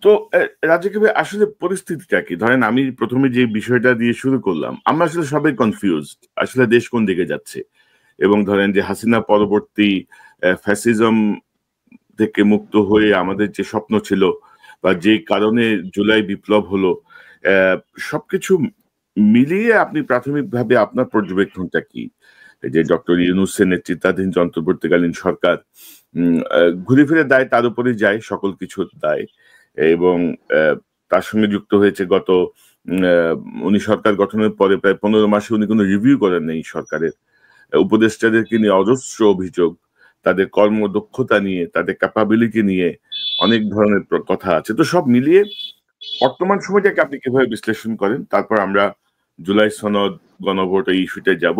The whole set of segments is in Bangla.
তো রাজ্জাক ভাই আসলে পরিস্থিতিটা কি? ধরেন আমি প্রথমে যে বিষয়টা দিয়ে শুরু করলাম, আমরা আসলে সবাই কনফিউজড আসলে দেশ কোন দিকে যাচ্ছে। এবং ধরেন যে হাসিনা পরবর্তী ফ্যাসিজম থেকে মুক্ত হয়ে আমাদের যে স্বপ্ন ছিল বা যে কারণে জুলাই বিপ্লব হলো, আহ, সবকিছু মিলিয়ে আপনি প্রাথমিকভাবে আপনার পর্যবেক্ষণটা কি? এই যে ডক্টর ইউনূসের নেতৃত্বাধীন যে অন্তর্বর্তীকালীন সরকার ঘুরে ফিরে দায় তার উপরেই যায়, সকল কিছুর দায়। এবং তার সঙ্গে যুক্ত হয়েছে গত উনি সরকার গঠনের পরে প্রায় 15 মাসে উনি কোনো রিভিউ করেন নাই সরকারের। উপদেষ্টাদেরকে নিয়ে অজস্র অভিযোগ, তাদের কর্মদক্ষতা নিয়ে, তাদের ক্যাপাবিলিটি নিয়ে অনেক ধরনের কথা আছে। তো সব মিলিয়ে বর্তমান সময়টাকে আপনি কিভাবে বিশ্লেষণ করেন? তারপর আমরা জুলাই সনদ, গণভোট এই ইস্যুতে যাব।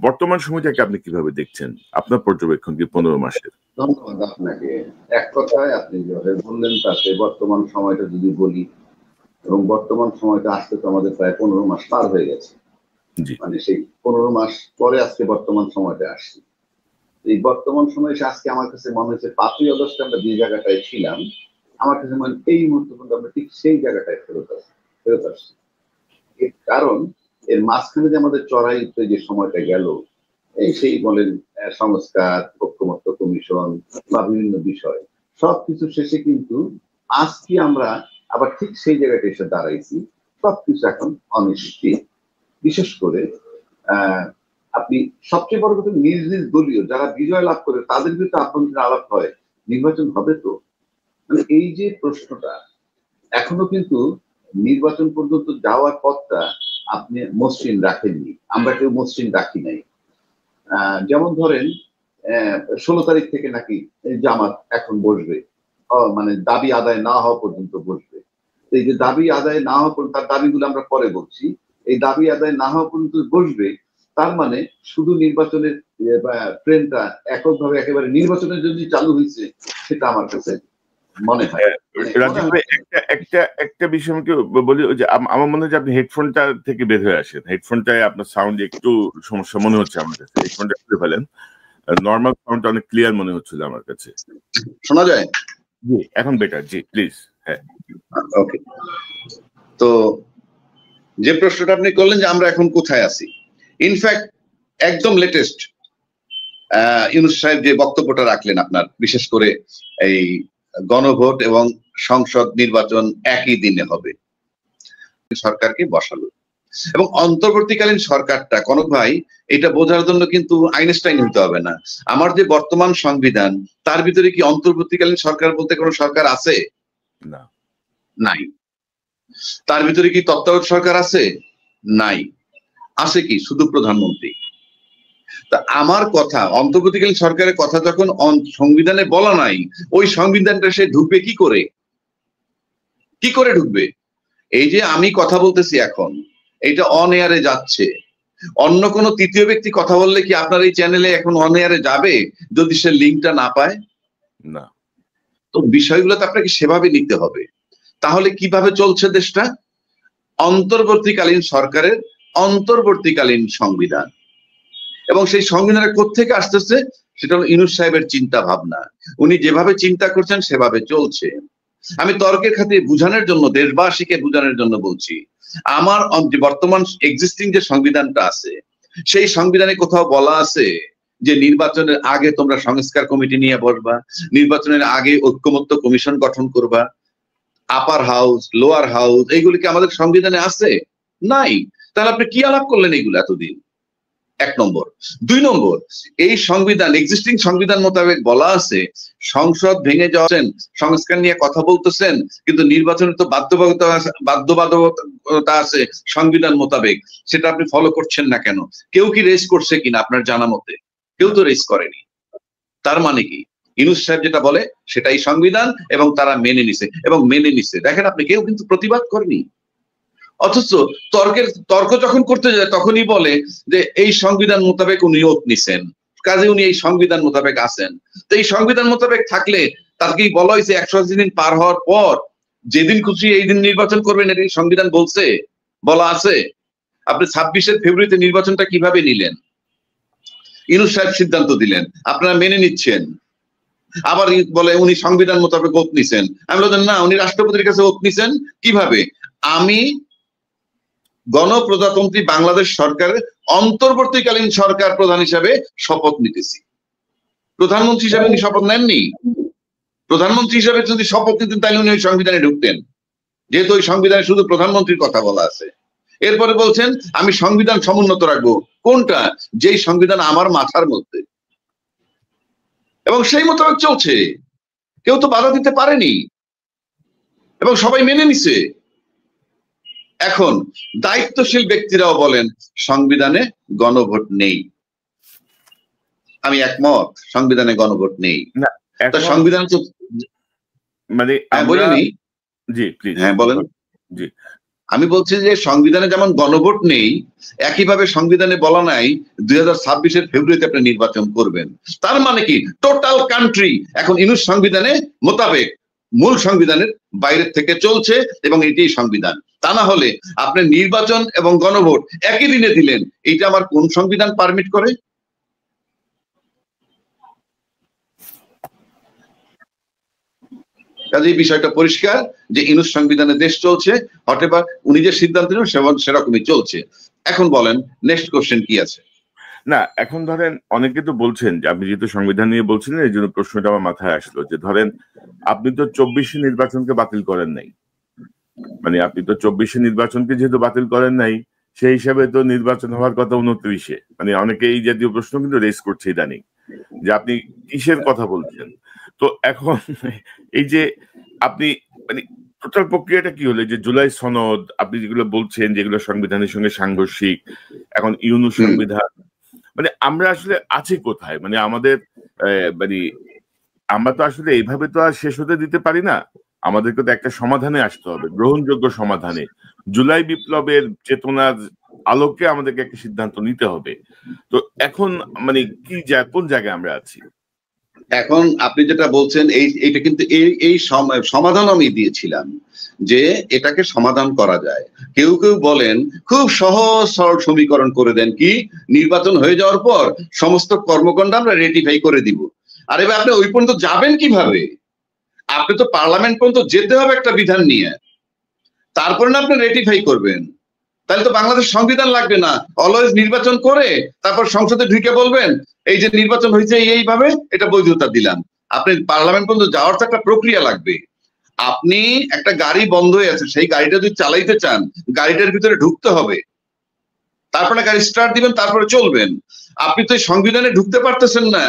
বর্তমান সময়টাকে আপনি কিভাবে দেখছেন? আপনার পর্যবেক্ষণ কি 15 মাসের? ধন্যবাদ আপনাকে। এক কথায় আপনি যেভাবে বললেন তাতে বর্তমান সময়টা যদি বলি, এবং বর্তমান সময়টা আসতে তো আমাদের প্রায় 15 মাস পার হয়ে গেছে। মানে সেই 15 মাস পরে আজকে বর্তমান সময়টা আসছে। এই বর্তমান সময় এসে আজকে আমার কাছে মনে হচ্ছে 5ই আগস্টে আমরা যে জায়গাটায় ছিলাম, আমার কাছে মনে এই মুহূর্তে কিন্তু আমরা ঠিক সেই জায়গাটায় ফেরত আসছি। এর কারণ এর মাঝখানে যে আমাদের চড়াই যে সময়টা গেল, এই সেই বলেন সংস্কার, ঐক্যমত্য কমিশন বা বিভিন্ন বিষয়, সবকিছু শেষে কিন্তু আজকে আমরা আবার ঠিক সেই জায়গাটা এসে দাঁড়াইছি। সবকিছু এখন অনিশ্চিত। বিশেষ করে আপনি সবচেয়ে বড় কথা, নিজ নিজ দলীয় যারা বিজয় লাভ করে তাদের ভিতরে আভ্যন্তরীণ আলাপ হয়, নির্বাচন হবে তো। মানে এই যে প্রশ্নটা, এখনো কিন্তু নির্বাচন পর্যন্ত যাওয়ার পথটা আপনি মসৃণ রাখেননি, আমরা কেউ মসৃণ রাখি নাই। যেমন ধরেন 16 তারিখ থেকে নাকি জামাত এখন বসবে, মানে দাবি আদায় না হওয়া পর্যন্ত বসবে। এই যে দাবি আদায় না হওয়া পর্যন্ত, তার দাবিগুলো আমরা পরে বলছি, এই দাবি আদায় না হওয়া পর্যন্ত বসবে, তার মানে শুধু নির্বাচনের ট্রেনটা এককভাবে একেবারে নির্বাচনের জন্য চালু হয়েছে, সেটা আমার কাছে মনে হয়। একটা বিষয় আমাকে বলি, যে আমার মনে হয় যে আপনি হেডফোনটা থেকে বের হয়ে আসেন। হেডফোনটায় আপনার সাউন্ড একটু সমস্যা মনে হচ্ছে আমার কাছে। হেডফোনটা খুলে ফেলেন। নর্মাল সাউন্ডটা অনেক ক্লিয়ার মনে হচ্ছিল আমার কাছে। শোনা যায়? জি, এখন বেটার। G, please. হ্যাঁ, ওকে। তো যে প্রশ্নটা আপনি করলেন যে আমরা এখন কোথায় আছি, ইনফ্যাক্ট একদম লেটেস্ট ইউনূস সাহেব যে বক্তব্যটা রাখলেন আপনার, বিশেষ করে এই গণভোট এবং সংসদ নির্বাচন একই দিনে হবে, সরকারকে বসালো। এবং অন্তর্বর্তীকালীন সরকারটা, কনক ভাই, এটা বোঝার জন্য কিন্তু আইনস্টাইন হতে হবে না। আমার যে বর্তমান সংবিধান, তার ভিতরে কি অন্তর্বর্তীকালীন সরকার বলতে কোনো সরকার আছে? না, নাই। তার ভিতরে কি তত্ত্বাবধায়ক সরকার আছে? নাই। আছে কি? শুধু প্রধানমন্ত্রী। তা আমার কথা, অন্তর্বর্তীকালীন সরকারের কথা যখন সংবিধানে বলা নাই, ওই সংবিধানটা সে ঢুকবে কি করে? কি করে ঢুকবে? এই যে আমি কথা বলতেছি এখন, এটা অন এয়ারে যাচ্ছে। অন্য কোনো তৃতীয় ব্যক্তি কথা বললে কি আপনার এই চ্যানেলে এখন অন এয়ারে যাবে যদি সে লিঙ্কটা না পায়? না। তো বিষয়গুলো তো আপনাকে সেভাবে নিতে হবে। তাহলে কিভাবে চলছে দেশটা? অন্তর্বর্তীকালীন সরকারের অন্তর্বর্তীকালীন সংবিধান, এবং সেই সংবিধানের কোত্থেকে আসতেছে? সেটা হলো ইউনূস সাহেবের চিন্তা ভাবনা। উনি যেভাবে চিন্তা করছেন সেভাবে চলছে। আমি তর্কের খাতিরে বুঝানোর জন্য, দেশবাসীকে বুঝানোর জন্য বলছি, আমার বর্তমান এক্সিস্টিং যে সংবিধানটা আছে, সেই সংবিধানে কোথাও বলা আছে যে নির্বাচনের আগে তোমরা সংস্কার কমিটি নিয়ে বসবা, নির্বাচনের আগে ঐক্যমত্য কমিশন গঠন করবা, আপার হাউস, লোয়ার হাউস, এইগুলি কি আমাদের সংবিধানে আছে? নাই। তাহলে আপনি কি আলাপ করলেন এইগুলো এতদিন? 1 নম্বর। 2 নম্বর, এই সংবিধান, এক্সিস্টিং সংবিধান মোতাবেক বলা আছে সংসদ ভেঙে যাচ্ছেন, সংস্কার নিয়ে কথা বলতেছেন, কিন্তু নির্বাচনে তো বাধ্যবাধকতা আছে সংবিধান মোতাবেক, সেটা আপনি ফলো করছেন না কেন? কেউ কি রেজ করছে কিনা আপনার জানা মতে? কেউ তো রেজ করেনি। তার মানে কি? ইউনূস সাহেব যেটা বলে সেটাই সংবিধান, এবং তারা মেনে নিছে, এবং মেনে নিছে। দেখেন আপনি, কেউ কিন্তু প্রতিবাদ করেনি। অথচ তর্ক যখন করতে যায় তখনই বলে যে এই সংবিধান মোতাবেক উনি ওত নিছেন, কাজে উনি এই সংবিধান মোতাবেক আছেন। তো এই সংবিধান মোতাবেক থাকলে তাকেই বলা হয়েছে 180 দিন পার হওয়ার পর যেদিন খুশি এই দিন নির্বাচন করবেন, এটি সংবিধান বলছে, বলা আছে। আপনি 26 ফেব্রুয়ারিতে নির্বাচনটা কিভাবে নিলেন? ইউনূস সাহেব সিদ্ধান্ত দিলেন, আপনারা মেনে নিচ্ছেন। আবার বলে উনি সংবিধান মোতাবেক ওত নিছেন। আমি বললাম না, উনি রাষ্ট্রপতির কাছে ওত নিছেন কিভাবে? আমি গণপ্রজাতন্ত্রী বাংলাদেশ সরকারের অন্তর্বর্তীকালীন সরকার প্রধান হিসাবে শপথ নিতেছি। প্রধানমন্ত্রী হিসাবে উনি শপথ নেননি। প্রধানমন্ত্রী হিসাবে যদি শপথ নিতেন তাহলে উনি ওই সংবিধানে ঢুকতেন, যেহেতু ওই সংবিধানে শুধু প্রধানমন্ত্রীর কথা বলা আছে। এরপরে বলছেন আমি সংবিধান সমুন্নত রাখবো। কোনটা? যেই সংবিধান আমার মাথার মধ্যে, এবং সেই মোতাবেক চলছে, কেউ তো বাধা দিতে পারেনি এবং সবাই মেনে নিছে। এখন দায়িত্বশীল ব্যক্তিরাও বলেন সংবিধানে গণভোট নেই। আমি একমত, সংবিধানে গণভোট নেই। সংবিধান তো মানে বলিনি। জি প্লিজ। হ্যাঁ বলেন। জি, আমি বলছি যে সংবিধানে যেমন গণভোট নেই, একইভাবে সংবিধানে বলা নাই 2026-এর ফেব্রুয়ারিতে আপনি নির্বাচন করবেন। তার মানে কি টোটাল কান্ট্রি এখন ইউনুস সংবিধানে মোতাবেক মূল সংবিধানের বাইরের থেকে চলছে এবং এটাই সংবিধান। তা না হলে আপনি নির্বাচন এবং গণভোট একই দিনে দিলেন, এইটা আমার কোন সংবিধান পারমিট করে? কাজে এই বিষয়টা পরিষ্কার যে ইউনুস সংবিধানে দেশ চলছে, হয়তোবা উনি যে সিদ্ধান্ত নেন সেরকমই চলছে। এখন বলেন নেক্সট কোশ্চেন কি আছে? না, এখন ধরেন অনেকে তো বলছেন যে আপনি যেহেতু সংবিধান নিয়ে বলছিলেন এই জন্য প্রশ্নটা আমার মাথায় আসলো, যে ধরেন আপনি তো 24 নির্বাচনকে বাতিল করেন নাই, মানে আপনি তো 24 নির্বাচনকে যেহেতু বাতিল করেন নাই, সেই হিসাবে তো নির্বাচন হওয়ার কথা 29-এ। মানে অনেকে এই জাতীয় প্রশ্ন কিন্তু রেজ করছে ইদানিং যে আপনি কিসের কথা বলছেন। তো এখন এই যে আপনি মানে টোটাল প্রক্রিয়াটা কি হলো, যে জুলাই সনদ আপনি যেগুলো বলছেন যেগুলো সংবিধানের সঙ্গে সাংঘর্ষিক, এখন ইউনুস সংবিধান, মানে আমরা আসলে আছি কোথায়? মানে আমাদের মানে আমরা তো আসলে এইভাবে তো আর শেষ হতে দিতে পারি না। আমাদেরকে তো একটা সমাধানে আসতে হবে, গ্রহণযোগ্য সমাধানে। জুলাই বিপ্লবের চেতনার আলোকে আমাদেরকে একটা সিদ্ধান্ত নিতে হবে। তো এখন মানে কি কোন জায়গায় আমরা আছি? এখন আপনি যেটা বলছেন এইটা কিন্তু এই সমাধান আমি দিয়েছিলাম যে এটাকে সমাধান করা যায়। কেউ কেউ বলেন খুব সহজ সরল সমীকরণ করে দেন, কি নির্বাচন হয়ে যাওয়ার পর সমস্ত কর্মকাণ্ড আমরা রেটিফাই করে দিব। আর এবার আপনি ওই পর্যন্ত যাবেন কিভাবে? আপনি তো পার্লামেন্ট পর্যন্ত যেতে হবে একটা বিধান নিয়ে, তারপরে না আপনি রেটিফাই করবেন। তাহলে তো বাংলাদেশ সংবিধান লাগবে না, অলওয়েজ নির্বাচন করে তারপর সংসদে ঢুকে বলবেন এই যে নির্বাচন হয়েছে এইভাবে, এটা বৈধতা দিলাম। আপনি পার্লামেন্ট পর্যন্ত যাওয়ার তো একটা প্রক্রিয়া লাগবে। আপনি একটা গাড়ি বন্ধ হয়ে আছে, সেই গাড়িটা যদি চালাইতে চান গাড়িটার ভিতরে ঢুকতে হবে, তারপরে গাড়ি স্টার্ট দিবেন, তারপরে চলবেন। আপনি তো সংবিধানে ঢুকতে পারতেছেন না।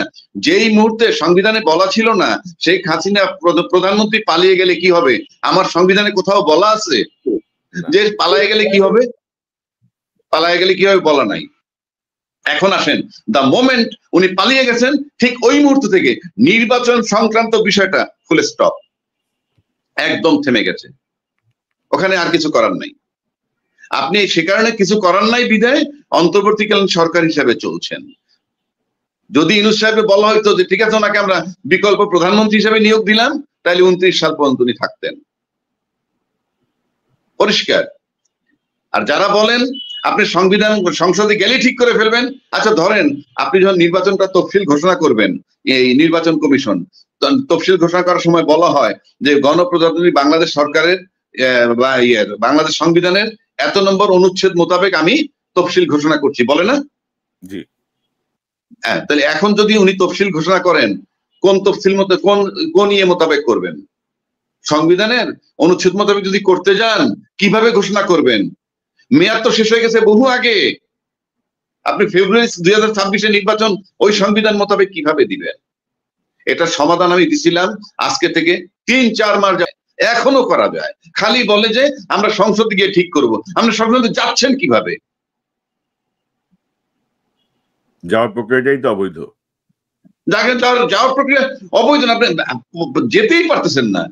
যেই মুহূর্তে সংবিধানে বলা ছিল না শেখ হাসিনা প্রধানমন্ত্রী পালিয়ে গেলে কি হবে, আমার সংবিধানে কোথাও বলা আছে যে পালিয়ে গেলে কি হবে? পালিয়ে গেলে কি হবে বলা নাই। এখন আসেন, দ্য মোমেন্ট উনি পালিয়ে গেছেন ঠিক ওই মুহূর্ত থেকে নির্বাচন সংক্রান্ত বিষয়টা ফুল স্টপ, একদম থেমে গেছে। ওখানে আর কিছু করার নাই। আপনি সে কারণে কিছু করার নাই বিধায় অন্তর্বর্তীকালীন সরকার হিসাবে চলছেন। যদি ইউনূস সাহেবকে বলা হয়তো যে ঠিক আছে ওনাকে আমরা বিকল্প প্রধানমন্ত্রী হিসেবে নিয়োগ দিলাম, তাহলে 29 সাল পর্যন্ত উনি থাকতেন, পরিষ্কার। আর যারা বলেন আপনি সংবিধান সংসদে গেলে ঠিক করে ফেলবেন, আচ্ছা ধরেন আপনি যখন নির্বাচনটা তফসিল ঘোষণা করবেন, এই নির্বাচন কমিশন তফসিল ঘোষণা করার সময় বলা হয় যে গণপ্রজাতন্ত্রী বাংলাদেশ সরকারের বা বাংলাদেশ সংবিধানের এত নম্বর অনুচ্ছেদ মোতাবেক আমি তফসিল ঘোষণা করছি, বলে না? জি। হ্যাঁ, তাহলে এখন যদি উনি তফসিল ঘোষণা করেন, কোন তফসিল মতো কোন ইয়ে মোতাবেক করবেন? সংবিধানের অনুচ্ছেদ মোতাবেক যদি করতে যান কিভাবে ঘোষণা করবেন? মেয়াদ তো শেষ হয়ে গেছে বহু আগে। আপনি ফেব্রুয়ারি 2026-এ নির্বাচন ওই সংবিধান মোতাবেক কিভাবে দিবেন? এটা সমাধান আমি দিছিলাম আজকে থেকে 3-4 মাস যায়, এখনো করা যায়। খালি বলে যে আমরা সংসদে গিয়ে ঠিক করব। আমরা সংসদে যাচ্ছেন কিভাবে? যাওয়ার প্রক্রিয়াটাই তো অবৈধ। যাওয়ার প্রক্রিয়া অবৈধ, আপনি যেতেই পারতেছেন না।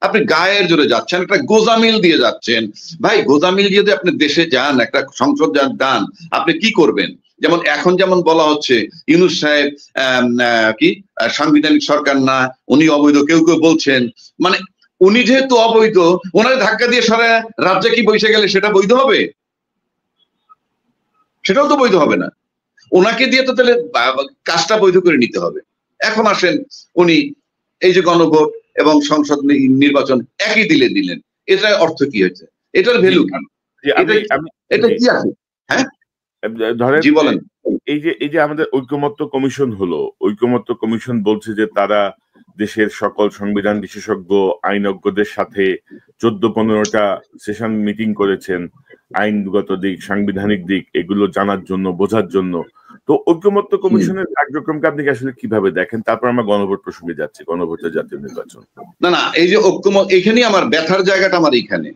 আপনি গায়ের জোরে যাচ্ছেন, একটা গোজামিল দিয়ে যাচ্ছেন। ভাই গোজামিল দিয়ে আপনি দেশে যান, একটা সংসদ যান, আপনি কি করবেন? যেমন এখন যেমন বলা হচ্ছে ইউনূস সাহেব কি সাংবিধানিক সরকার না, উনি অবৈধ, কেউ কেউ বলছেন। মানে উনি যেহেতু অবৈধ, ওনার ধাক্কা দিয়ে সারা রাজ্যে কি বসে গেলে সেটা বৈধ হবে? সেটাও তো বৈধ হবে না। ওনাকে দিয়ে তো তাহলে কাজটা বৈধ করে নিতে হবে। এখন আসেন, উনি এই যে গণভোট এবং সংসদ নির্বাচন একই দিলেন, এটার অর্থ কি হয়েছে? এটার ভ্যালু কি? এটা কি আছে? হ্যাঁ ধরেন বলেন, এই যে আমাদের ঐকমত্য কমিশন হলো, ঐকমত্য কমিশন বলছে যে তারা দেশের সকল সংবিধান বিশেষজ্ঞ আইনজ্ঞদের সাথে 14-15টা সেশন মিটিং করেছেন, আইনগত দিক, সাংবিধানিক দিক এগুলো জানার জন্য, বোঝার জন্য। তো ঐকমত্য কমিশনের কার্যক্রমকে আপনি আসলে কিভাবে দেখেন? তারপর আমরা গণভোট প্রসঙ্গে যাচ্ছি, গণভোটের জাতীয় নির্বাচন। না, এই যে ঐকমত্য, এখানেই আমার ব্যথার জায়গাটা আমার এইখানে।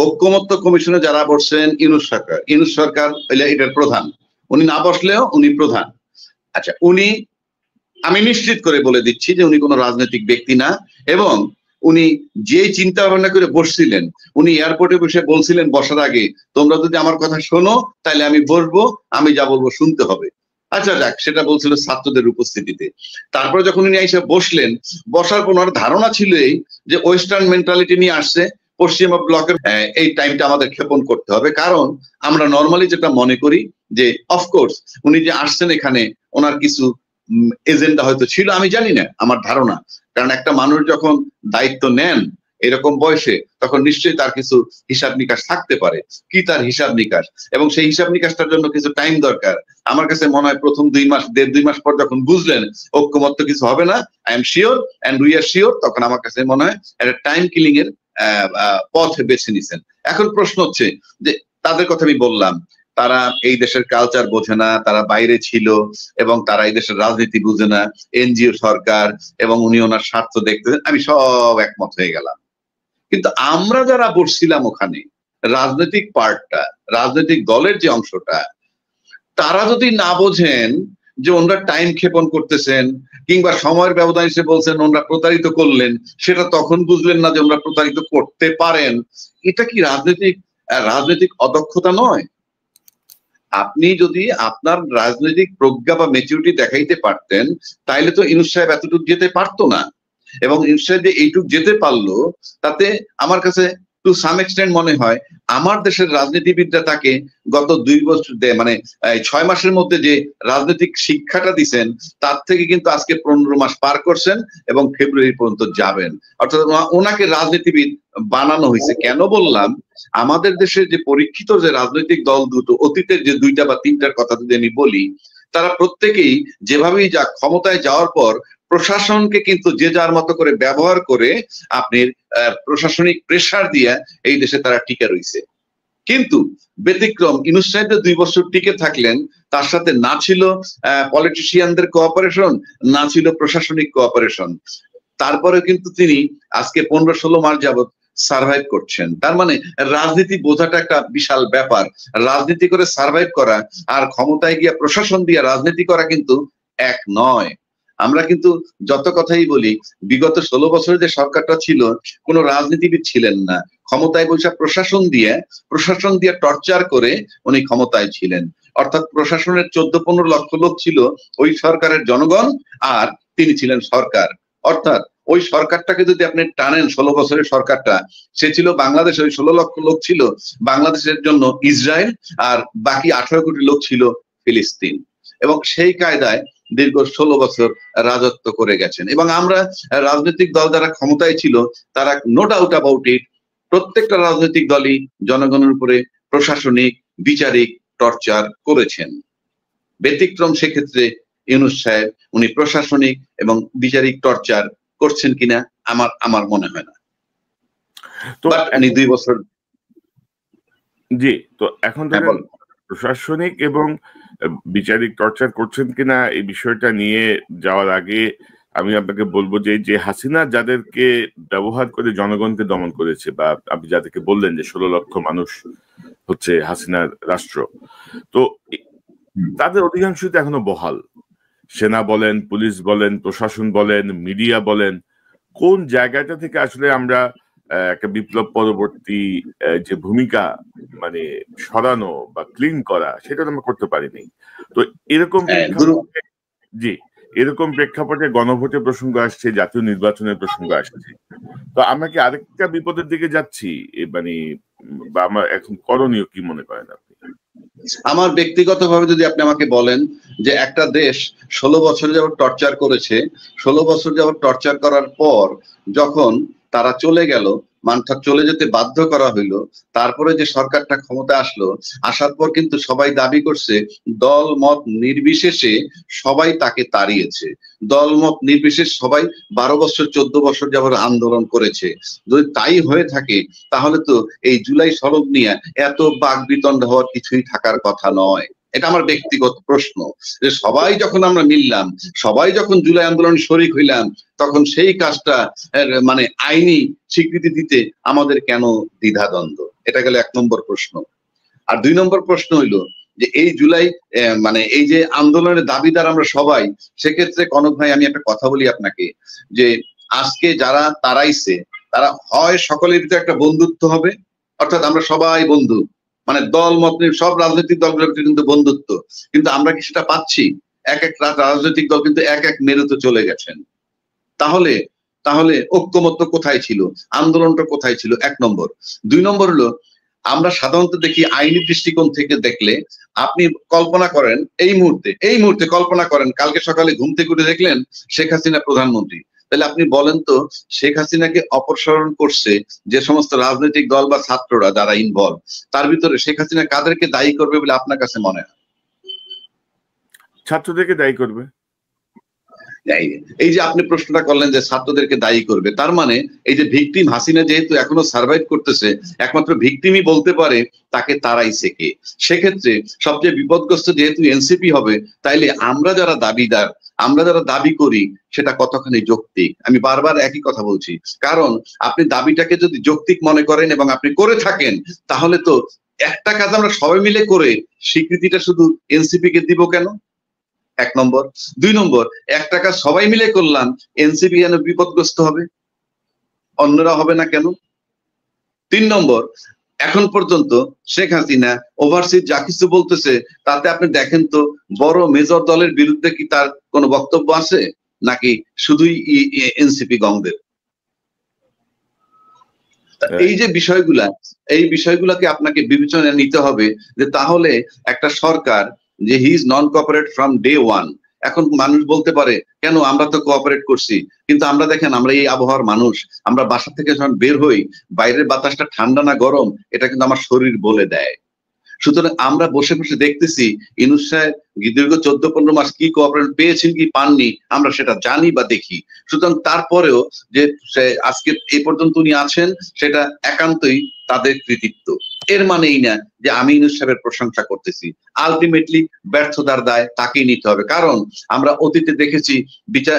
ঐকমত্য কমিশনে যারা বসছেন, ইউনূস সরকার এটার প্রধান, উনি না বসলেও উনি প্রধান। আচ্ছা, আমি নিশ্চিত করে বলে দিচ্ছি যে উনি কোনো রাজনৈতিক ব্যক্তি না, এবং উনি যে চিন্তা ভাবনা করে বসছিলেন, উনি এয়ারপোর্টে বসে বলছিলেন বসার আগে, তোমরা যদি আমার কথা শোনো তাহলে আমি বসবো, আমি যা বলবো শুনতে হবে। আচ্ছা যাক, সেটা বলছিল ছাত্রদের উপস্থিতিতে। তারপরে যখন উনি এসে বসলেন, বসার পর ওনার ধারণা ছিল এই যে ওয়েস্টার্ন মেন্টালিটি নিয়ে আসছে, পশ্চিমা ব্লকের এই টাইমটা আমাদের ক্ষেপণ করতে হবে। কারণ আমরা নর্মালি যেটা মনে করি যে অফকোর্স উনি যে আসছেন এখানে ওনার কিছু এজেন্ডা হয়তো ছিল, আমি জানি না, আমার ধারণা। কারণ একটা মানুষ যখন দায়িত্ব নেন এরকম বয়সে, তখন নিশ্চয়ই তার কিছু হিসাব নিকাশ থাকতে পারে। কি তার হিসাব নিকাশ, এবং সেই হিসাব নিকাশটার জন্য কিছু টাইম দরকার। আমার কাছে মনে হয় প্রথম 1.5 মাস পর যখন বুঝলেন ঐক্যমত্য কিছু হবে না, I am sure and we are sure, তখন আমার কাছে মনে হয় একটা টাইম কিলিং এর পথ বেছে নিছেন। এখন প্রশ্ন হচ্ছে যে তাদের কথা আমি বললাম, তারা এই দেশের কালচার বোঝে না, তারা বাইরে ছিল এবং তারা এই দেশের রাজনীতি বুঝে না, এনজিও সরকার, এবং উনি ওনার স্বার্থ দেখতে, আমি সব একমত হয়ে গেলাম। কিন্তু আমরা যারা বসছিলাম ওখানে, রাজনৈতিক পার্টটা, রাজনৈতিক দলের যে অংশটা, তারা যদি না বোঝেন যে ওনারা টাইম ক্ষেপণ করতেছেন কিংবা সময়ের ব্যবধান হিসেবে বলছেন ওনারা প্রতারিত করলেন, সেটা তখন বুঝলেন না যে ওনারা প্রতারিত করতে পারেন, এটা কি রাজনৈতিক অদক্ষতা নয়? আপনি যদি আপনার রাজনৈতিক প্রজ্ঞা বা ম্যাচুরিটি দেখাইতে পারতেন, তাইলে তো ইউনূস সাহেব এতটুকু যেতে পারতো না। এবং ইউনূস সাহেব যে এইটুক যেতে পারলো, তাতে আমার কাছে টু সাম এক্সটেন্ট মনে হয় আমার দেশের রাজনীতিবিদরা তাকে গত 2 বছর মানে 6 মাসের মধ্যে যে রাজনৈতিক শিক্ষাটা দিচ্ছেন, তার থেকে কিন্তু আজকে 15 মাস পার করছেন এবং ফেব্রুয়ারি পর্যন্ত যাবেন। অর্থাৎ ওনাকে রাজনীতিবিদ বানানো হয়েছে। কেন বললাম, আমাদের দেশের যে পরীক্ষিত যে রাজনৈতিক দল দুটো, অতীতের যে 2টা বা 3টার কথা যদি আমি বলি, তারা প্রত্যেকেই যেভাবেই যাক ক্ষমতায় যাওয়ার পর প্রশাসনকে কিন্তু যে যার মতো করে ব্যবহার করে আপনি প্রশাসনিক প্রেসার দিয়ে এই দেশে তারা টিকে রয়েছে। কিন্তু ব্যতিক্রম ইউনূস সাহেব 2 বছর টিকে থাকলেন, তার সাথে না ছিল পলিটিশিয়ানদের কোঅপারেশন, না ছিল প্রশাসনিক কোঅপারেশন। তারপরে কিন্তু তিনি আজকে 15-16 মাস যাবত সার্ভাইভ করছেন। তার মানে রাজনীতি বোঝাটা একটা বিশাল ব্যাপার। রাজনীতি করে সার্ভাইভ করা আর ক্ষমতায় গিয়া প্রশাসন দিয়ে রাজনীতি করা কিন্তু এক নয়। আমরা কিন্তু যত কথাই বলি, বিগত 16 বছরের যে সরকারটা ছিল, কোনো রাজনীতিবিদ ছিলেন না, ক্ষমতায় বসে প্রশাসন দিয়ে টর্চার করে উনি ক্ষমতায় ছিলেন। অর্থাৎ প্রশাসনের 14-15 লক্ষ লোক ছিল ওই সরকারের জনগণ, আর তিনি ছিলেন সরকার। অর্থাৎ ওই সরকারটাকে যদি আপনি টানেন, 16 বছরের সরকারটা, সে ছিল বাংলাদেশে, ওই 16 লক্ষ লোক ছিল বাংলাদেশের জন্য ইসরায়েল, আর বাকি 18 কোটি লোক ছিল ফিলিস্তিন। এবং সেই কায়দায় দীর্ঘ 16 বছর রাজত্ব করে গেছেন। এবং আমরা রাজনৈতিক দল যারা ক্ষমতায় ছিল, তারা নো ডাউট অ্যাবাউট ইট, প্রত্যেকটা রাজনৈতিক দলই জনগণের উপরে প্রশাসনিক বিচারিক টর্চার করেছেন। ব্যতিক্রম সেক্ষেত্রে ইউনূস সাহেব, উনি প্রশাসনিক এবং বিচারিক টর্চার করছেন কিনা আমার মনে হয় না। তো 2 বছর জি, তো এখন প্রশাসনিক এবং বিচারিক টর্চার করছেন কিনা এই বিষয়টা নিয়ে যাওয়ার আগে আমি আপনাকে বলবো যে হাসিনা যাদেরকে ব্যবহার করে জনগণকে দমন করেছে, বা আপনি যাদেরকে বললেন যে 16 লক্ষ মানুষ হচ্ছে হাসিনার রাষ্ট্র, তো তাদের অধিকাংশই এখনো বহাল। সেনা বলেন, পুলিশ বলেন, প্রশাসন বলেন, মিডিয়া বলেন, কোন জায়গাটা থেকে আসলে আমরা একটা বিপ্লব পরবর্তী যে ভূমিকা মানে সরানো বা ক্লিন করা, সেটা আমরা করতে পারিনি। তো এরকম এরকম প্রেক্ষাপটে গণভোটের প্রসঙ্গ আসছে, জাতীয় নির্বাচনের প্রসঙ্গ আসছে। তো আমরা কি আরেকটা বিপদের দিকে যাচ্ছি, মানে বা আমার এখন করণীয় কি মনে করেন আপনি? আমার ব্যক্তিগতভাবে যদি আপনি আমাকে বলেন যে একটা দেশ 16 বছর যাবত টর্চার করেছে, 16 বছর যাবত টর্চার করার পর যখন তারা চলে গেল, চলে যেতে বাধ্য করা হইলো, তারপরে যে সরকারটা ক্ষমতা আসলো, আসার পর কিন্তু সবাই দাবি করছে দল মত নির্বিশেষে সবাই তাকে তাড়িয়েছে, দল মত নির্বিশেষে সবাই 12 বছর 14 বছর যাবত আন্দোলন করেছে। যদি তাই হয়ে থাকে তাহলে তো এই জুলাই সনদ নিয়ে এত বাকবিতণ্ড হওয়ার কিছুই থাকার কথা নয়। এটা আমার ব্যক্তিগত প্রশ্ন, যে সবাই যখন আমরা মিললাম, সবাই যখন জুলাই আন্দোলনে শরিক হইলাম, তখন সেই কাজটা মানে আইনি স্বীকৃতি দিতে আমাদের কেন দ্বিধাদ্বন্দ্ব? এটা গেল 1 নম্বর প্রশ্ন। আর 2 নম্বর প্রশ্ন হইলো যে এই জুলাই মানে এই যে আন্দোলনের দাবিদার আমরা সবাই, সেক্ষেত্রে কনক ভাই আমি একটা কথা বলি আপনাকে, যে আজকে যারা তারাইছে তারা হয় সকলের ভিতরে একটা বন্ধুত্ব হবে, অর্থাৎ আমরা সবাই বন্ধু, মানে দল মত সব রাজনৈতিক দলগুলোর ভিতরে কিন্তু বন্ধুত্ব, কিন্তু আমরা কি সেটা পাচ্ছি? এক এক রাজনৈতিক দল কিন্তু এক এক মেরুতে চলে গেছেন। তাহলে তাহলে ঐক্যমত্য কোথায় ছিল, আন্দোলনটা কোথায় ছিল? 1 নম্বর। 2 নম্বর হলো আমরা সাধারণত দেখি আইনি দৃষ্টিকোণ থেকে দেখলে, আপনি কল্পনা করেন এই মুহূর্তে কল্পনা করেন কালকে সকালে ঘুম থেকে উঠে দেখলেন শেখ হাসিনা প্রধানমন্ত্রী, তাহলে আপনি বলেন তো শেখ হাসিনাকে অপসারণ করছে যে সমস্ত রাজনৈতিক দল বা ছাত্ররা যারা ইনভলভ, তার ভিতরে শেখ হাসিনা কাদেরকে দায়ী করবে বলে আপনার কাছে মনে হয়? ছাত্রদেরকে দায়ী করবে। এই যে আপনি প্রশ্নটা করলেন যে ছাত্রদেরকে দায়ী করবে, তার মানে এই যে ভিকটিম হাসিনা যেহেতু এখনো সার্ভাইভ করতেছে, একমাত্র ভিকটিমই বলতে পারে তাকে তারাইছে কে। সেক্ষেত্রে সবচেয়ে বিপদগ্রস্ত যেহেতু এনসিপি হবে, তাইলে আমরা যারা দাবিদার, আমরা যারা দাবি করি সেটা কতখানি যৌক্তিক? আমি বারবার একই কথা বলছি, কারণ আপনি দাবিটাকে যদি যৌক্তিক মনে করেন এবং আপনি করে থাকেন, তাহলে তো একটা কাজ আমরা সবাই মিলে করে স্বীকৃতিটা শুধু এনসিপি কে দিব কেন? 1 নম্বর। 2 নম্বর, একটা কাজ সবাই মিলে করলাম, এনসিপি যেন বিপদগ্রস্ত হবে, অন্যরা হবে না কেন? 3 নম্বর, এখন পর্যন্ত শেখ হাসিনা ওভারসিজ যা কিছু বলতেছে তাতে আপনি দেখেন তো বড় মেজর দলের বিরুদ্ধে কি তার কোনো বক্তব্য আছে, নাকি শুধুই এনসিপি গংদের? এই যে বিষয়গুলা, এই বিষয়গুলাকে আপনাকে বিবেচনায় নিতে হবে, যে তাহলে একটা সরকার যে he is non cooperate from day one, এখন মানুষ বলতে পারে কেন আমরা তো কোঅপারেট করছি, কিন্তু আমরা দেখেন আমরা এই আবহাওয়ার মানুষ, আমরা বাসা থেকে যখন বের হই বাইরের বাতাসটা ঠান্ডা না গরম এটা কিন্তু আমার শরীর বলে দেয়। সুতরাং আমরা বসে বসে দেখতেছি ইউনূস সাহেব দীর্ঘ 14-15 মাস কি কোঅপারেট পেয়েছেন কি পাননি আমরা সেটা জানি বা দেখি। সুতরাং তারপরেও যে আজকে এই পর্যন্ত উনি আছেন সেটা একান্তই তাদের কৃতিত্ব। এর মানেই না যে আমি ইউনূস সাহেবের প্রশংসা করতেছি, আলটিমেটলি ব্যর্থতার দায় তাকেই নিতে হবে। কারণ আমরা অতীতে দেখেছি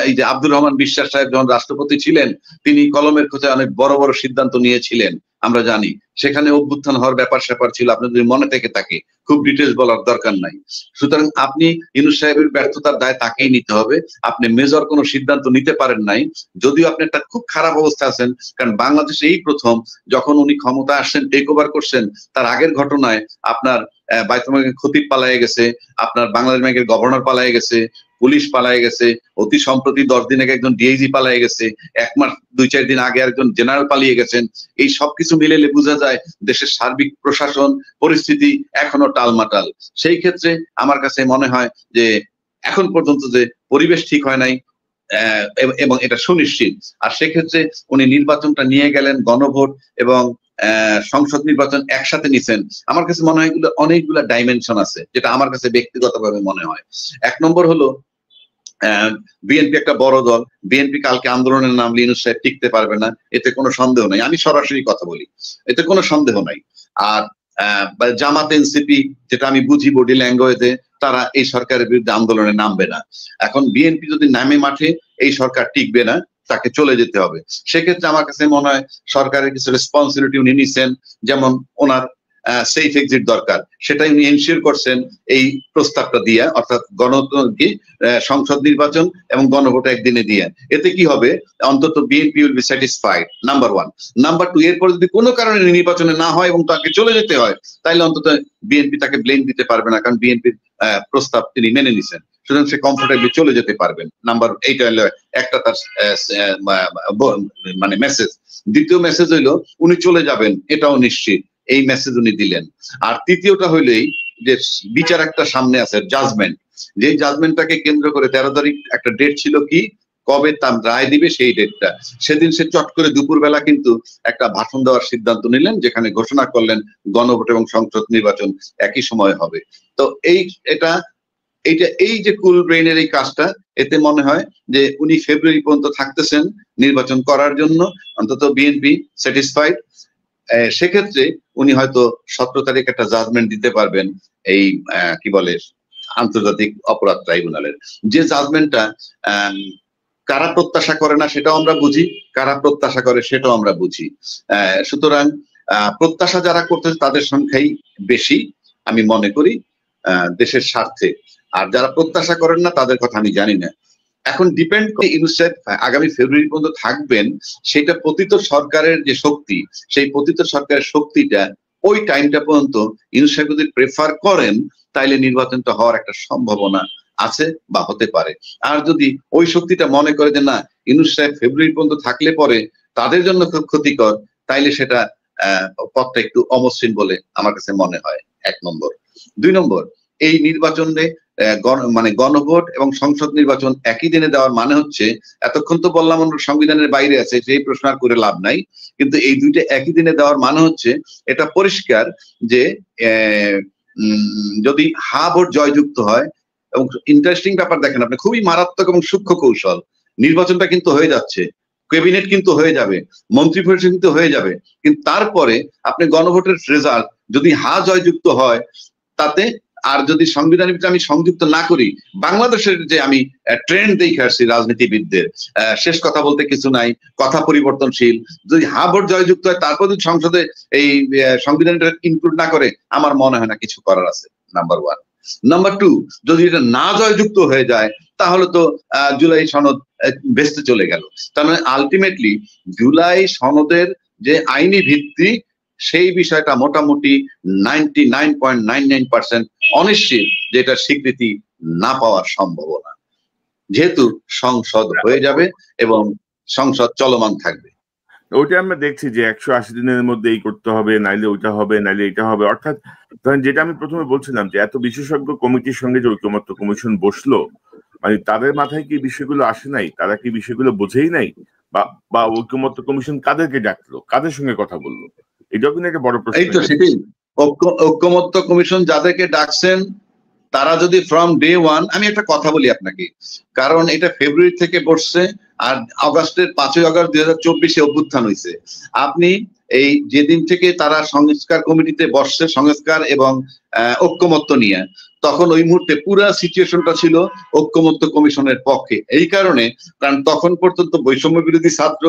এই যে আব্দুর রহমান বিশ্বাস সাহেব যখন রাষ্ট্রপতি ছিলেন, তিনি কলমের খোঁচায় অনেক বড় বড় সিদ্ধান্ত নিয়েছিলেন, আমরা জানি সেখানে অভ্যুত্থান হওয়ার ব্যাপার স্যাপার ছিল, আপনার যদি মনে থেকে থাকে, খুব ডিটেলস বলার দরকার নাই। সুতরাং আপনি ইউনূস সাহেবের ব্যর্থতার দায় তাকেই নিতে হবে। আপনি মেজর কোনো সিদ্ধান্ত নিতে পারেন নাই, যদিও আপনি একটা খুব খারাপ অবস্থা আছেন, কারণ বাংলাদেশে এই প্রথম যখন উনি ক্ষমতা আসছেন, টেক ওভার করছেন, তার আগের ঘটনায় আপনার বাইতুল মালের খতিব পালায়ে গেছে, আপনার বাংলাদেশ ব্যাংকের গভর্নর পালায়ে গেছে, পুলিশ পালায়ে গেছে, অতি সম্প্রতি 10 দিন আগে একজন ডিআইজি পালায়ে গেছে, 1 মাস 2-4 দিন আগে একজন জেনারেল পালিয়ে গেছেন। এই সবকিছু মিলেলে বোঝা যায় দেশের সার্বিক প্রশাসন পরিস্থিতি এখনো টালমাটাল। সেই ক্ষেত্রে আমার কাছে মনে হয় যে এখন পর্যন্ত যে পরিবেশ ঠিক হয় নাই এবং এটা সুনিশ্চিত। আর সেক্ষেত্রে উনি নির্বাচনটা নিয়ে গেলেন, গণভোট এবং সংসদ নির্বাচন একসাথে নিছেন। আমার কাছে মনে হয় এগুলো অনেকগুলো ডাইমেনশন আছে, যেটা আমার কাছে ব্যক্তিগতভাবে মনে হয়। 1 নম্বর হলো বিএনপি একটা বড় দল, বিএনপি কালকে আন্দোলনের নামলে ইউনূস সাহেব টিকতে পারবে না, এতে কোনো সন্দেহ নাই। আমি সরাসরি কথা বলি, এতে কোনো সন্দেহ নাই। আর জামাত এনসিপি, যেটা আমি বুঝি বডি ল্যাঙ্গুয়েজে, তারা এই সরকারের বিরুদ্ধে আন্দোলনে নামবে না। এখন বিএনপি যদি নামে মাঠে, এই সরকার টিকবে না, তাকে চলে যেতে হবে। সেক্ষেত্রে আমার কাছে মনে হয় সরকারের কিছু রেসপন্সিবিলিটি উনি নিচ্ছেন, যেমন ওনার সেফ এক্সিট দরকার, সেটাই উনি এনশিওর করছেন এই প্রস্তাবটা দিয়ে, অর্থাৎ সংসদ নির্বাচন এবং গণভোট একদিনে দিয়ে। এতে কি হবে, অন্তত BNP will be satisfied, number 1। Number 2, এরপর যদি কোনো কারণে নির্বাচনে না হয় এবং তাকে চলে যেতে হয়, তাইলে অন্তত বিএনপি তাকে ব্লেম দিতে পারবে না, কারণ বিএনপির প্রস্তাব তিনি মেনে নিছেন, সুতরাং সে কমফোর্টেবলি চলে যেতে পারবেন। নাম্বার এইটা হলো একটা তার মানে মেসেজ। দ্বিতীয় মেসেজ হইলো উনি চলে যাবেন, এটাও নিশ্চিত, এই মেসেজ উনি দিলেন। আর তৃতীয়টা হইলেই যে বিচার একটা সামনে আছে, জাজমেন্ট, যে জাজমেন্টটাকে কেন্দ্র করে 13 তারিখ একটা ডেট ছিল, কি কবে তার রায় দিবে সেই ডেটটা, সেদিন সে চট করে দুপুরবেলা কিন্তু একটা ভাষণ দেওয়ার সিদ্ধান্ত নিলেন, যেখানে ঘোষণা করলেন গণভোট এবং সংসদ নির্বাচন একই সময় হবে। তো এই যে কুল ব্রেইনের এই কাজটা, এতে মনে হয় যে উনি ফেব্রুয়ারি পর্যন্ত থাকতেছেন নির্বাচন করার জন্য, অন্তত বিএনপি স্যাটিসফাইড। সেক্ষেত্রে উনি হয়তো 17 তারিখ একটা জাজমেন্ট দিতে পারবেন এই কি বলে আন্তর্জাতিক অপরাধ ট্রাইব্যুনালের। যে জাজমেন্টটা কারা প্রত্যাশা করে না সেটাও আমরা বুঝি, কারা প্রত্যাশা করে সেটাও আমরা বুঝি। সুতরাং প্রত্যাশা যারা করতেছে তাদের সংখ্যাই বেশি আমি মনে করি দেশের স্বার্থে, আর যারা প্রত্যাশা করেন না তাদের কথা আমি জানি না। এখন ডিপেন্ড করে ইউনূস সাহেব আগামী ফেব্রুয়ারি পর্যন্ত থাকবেন, সেটা পতিত সরকারের যে শক্তি, সেই পতিত সরকারের শক্তিটা ওই টাইমটা পর্যন্ত ইউনূস সাহেব যদি প্রেফার করেন তাইলে নির্বাচনটা হওয়ার একটা সম্ভাবনা আছে বা হতে পারে। আর যদি ওই শক্তিটা মনে করে যে না ইউনূস সাহেব ফেব্রুয়ারি পর্যন্ত থাকলে পরে তাদের জন্য খুব ক্ষতিকর, তাইলে সেটা পথটা একটু অমসৃণ বলে আমার কাছে মনে হয়, 1 নম্বর। 2 নম্বর, এই নির্বাচনে মানে গণভোট এবং সংসদ নির্বাচন একই দিনে দেওয়ার মানে হচ্ছে, এতক্ষণ তো বললাম আমরা সংবিধানের বাইরে আছে, সেই প্রশ্ন আর করে লাভ নাই, কিন্তু এই দুইটা একই দিনে দেওয়ার মানে হচ্ছে এটা পরিষ্কার যে যদি হা ভোট জয়যুক্ত হয়, এবং ইন্টারেস্টিং ব্যাপার দেখেন আপনি, খুবই মারাত্মক এবং সূক্ষ্ম কৌশল, নির্বাচনটা কিন্তু হয়ে যাচ্ছে, ক্যাবিনেট কিন্তু হয়ে যাবে, মন্ত্রী পরিষদ কিন্তু হয়ে যাবে, কিন্তু তারপরে আপনি গণভোটের রেজাল্ট যদি হা জয়যুক্ত হয়, তাতে আর যদি সংবিধানের ভিতরে আমি সংযুক্ত না করি, বাংলাদেশের যে আমি ট্রেন্ড দেখে আসছি রাজনীতিবিদদের, শেষ কথা বলতে কিছু নাই, কথা পরিবর্তনশীল, যদি হা ভোট জয়যুক্ত হয় তারপর যদি সংসদে এই সংবিধানটা ইনক্লুড না করে, আমার মনে হয় না কিছু করার আছে, নাম্বার 1। নাম্বার 2, যদি এটা না জয়যুক্ত হয়ে যায় তাহলে তো জুলাই সনদ ভেস্তে চলে গেল। তার মানে আলটিমেটলি জুলাই সনদের যে আইনি ভিত্তি, সেই বিষয়টা মোটামুটি 99.99% অনিশ্চিত, যেটা স্বীকৃতি না পাওয়ার সম্ভাবনা, যেহেতু সংসদ হয়ে যাবে এবং সংসদ চলমান থাকবে। ওইটা আমরা দেখছি যে 180 দিনের মধ্যে এই করতে হবে, নাইলে ওইটা হবে, নাইলে এটা হবে। অর্থাৎ ধরেন যেটা আমি প্রথমে বলছিলাম যে এত বিশেষজ্ঞ কমিটির সঙ্গে যে ঐকমত্য কমিশন বসলো, মানে তাদের মাথায় কি বিষয়গুলো আসে নাই, তারা কি বিষয়গুলো বোঝেই নাই, বা ঐকমত্য কমিশন কাদেরকে ডাকলো, কাদের সঙ্গে কথা বললো, এটাও কিন্তু একটা বড় প্রশ্ন। এই তো সেটাই, ঐকমত্য কমিশন যাদেরকে ডাকছেন তারা যদি ফ্রম ডে 1, আমি একটা কথা বলি আপনাকে, কারণ এটা ফেব্রুয়ারি থেকে বসছে, আর আগস্টের 5ই আগস্ট 2024 অভ্যুত্থান হয়েছে। আপনি এই যেদিন থেকে তারা সংস্কার কমিটিতে বসছে, সংস্কার এবং ঐকমত্য নিয়ে, তখন ওই মুহূর্তে পুরো সিচুয়েশনটা ছিল ঐকমত্য কমিশনের পক্ষে। এই কারণে, কারণ তখন পর্যন্ত বৈষম্য বিরোধী ছাত্র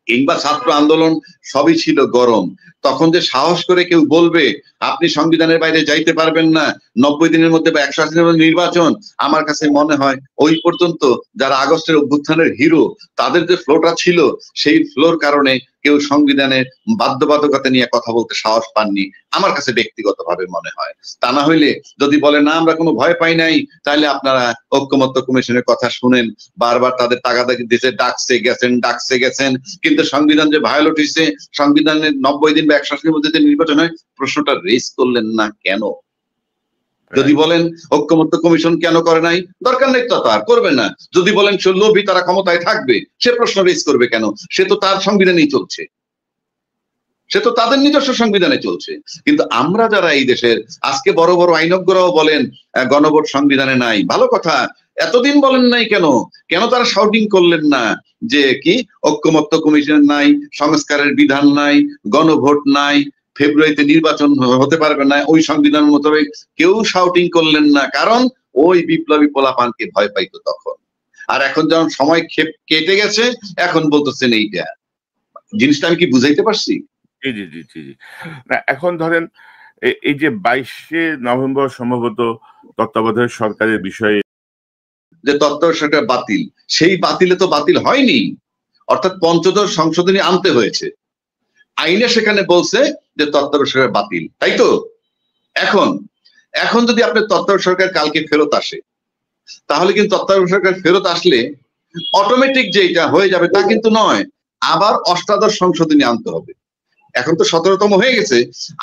কিংবা ছাত্র আন্দোলন সবই ছিল গরম। তখন যে সাহস করে কেউ বলবে আপনি সংবিধানের বাইরে যাইতে পারবেন না, 90 দিনের মধ্যে বা 180 দিনের মধ্যে নির্বাচন, আমার কাছে মনে হয় ওই পর্যন্ত যারা আগস্টের অভ্যুত্থানের হিরো, তাদের যে ফ্লোটা ছিল, সেই ফ্লোর কারণে কেউ সংবিধানের বাধ্যবাধকতা নিয়ে কথা বলতে সাহস পাননি, আমার কাছে ব্যক্তিগতভাবে মনে হয়। তা না হইলে যদি বলে না আমরা কোনো ভয় পাই নাই, তাহলে আপনারা ঐকমত্য কমিশনের কথা শুনেন, বারবার তাদের তাগাদাগি দিতে ডাকছে গেছেন, কিন্তু সংবিধান যে ভায়োলেট হয়েছে, সংবিধানের 90 দিন বা 180 দিনের মধ্যে নির্বাচন হয়, প্রশ্নটা রেজ করলেন না কেন? যদি বলেন ঐকমত্য কমিশন কেন করে নাই, দরকার নেই তো, তার করবে না। যদি বলেন লোভী তারা ক্ষমতায় থাকবে, সে প্রশ্ন রেজ করবে কেন? সে তো তার সংবিধানেই চলছে, সে তো তাদের নিজস্ব সংবিধানে চলছে। কিন্তু আমরা যারা এই দেশের, আজকে বড় বড় আইনজ্ঞরাও বলেন গণভোট সংবিধানে নাই, ভালো কথা, এতদিন বলেন নাই কেন? কেন তারা শাউটিং করলেন না যে কি ঐকমত্য কমিশন নাই, সংস্কারের বিধান নাই, গণভোট নাই, ফেব্রুয়ারিতে নির্বাচন হতে পারবে না ওই সংবিধান মোতাবেক? কেউ শাউটিং করলেন না, কারণ ওই বিপ্লবী পোলাপানকে ভয় পাইতো তখন। আর এখন যখন সময় কেটে গেছে, এখন বলতেছেন এইটা। জিনিসটা আমি কি বুঝাইতে পারছি? জি। না, এখন ধরেন এই যে 22শে নভেম্বর সম্ভবত তত্ত্বাবধায়ক সরকারের বিষয়ে যে তত্ত্বাবধায়ক সরকার বাতিল, সেই বাতিলে তো বাতিল হয়নি, অর্থাৎ পঞ্চদশ সংশোধনী আনতে হয়েছে। আইনে সেখানে বলছে যে তত্ত্বাবধায়ক সরকার বাতিল, তাই তো? এখন যদি আপনার তত্ত্বাবধায়ক সরকার কালকে ফেরত আসে, তাহলে কিন্তু তত্ত্বাবধায়ক সরকার ফেরত আসলে অটোমেটিক যেটা হয়ে যাবে তা কিন্তু নয়, আবার অষ্টাদশ সংশোধনী আনতে হবে। এখন তো 17তম হয়ে গেছে,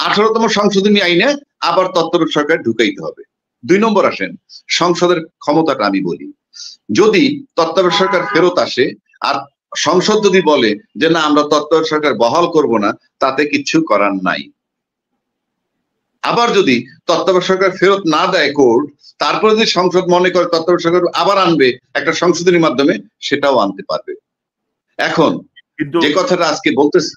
18তম সংশোধনী আইনে আবার তত্ত্বাবধায়ক সরকার ঢুকাইতে হবে। 2 নম্বর আসেন সংসদের ক্ষমতাটা আমি বলি, যদি তত্ত্বাবধায়ক সরকার ফেরত আসে আর সংসদ যদি বলে যে না আমরা তত্ত্বাবধায়ক সরকার বহাল করব না, তাতে কিছু করার নাই। আবার যদি তত্ত্বাবধায়ক সরকার ফেরত না দেয় কোর্ট, তারপরে যদি সংসদ মনে করে তত্ত্বাবধায়ক সরকার আবার আনবে একটা সংশোধনীর মাধ্যমে, সেটাও আনতে পারবে। এখন যে কথাটা আজকে বলতেছি,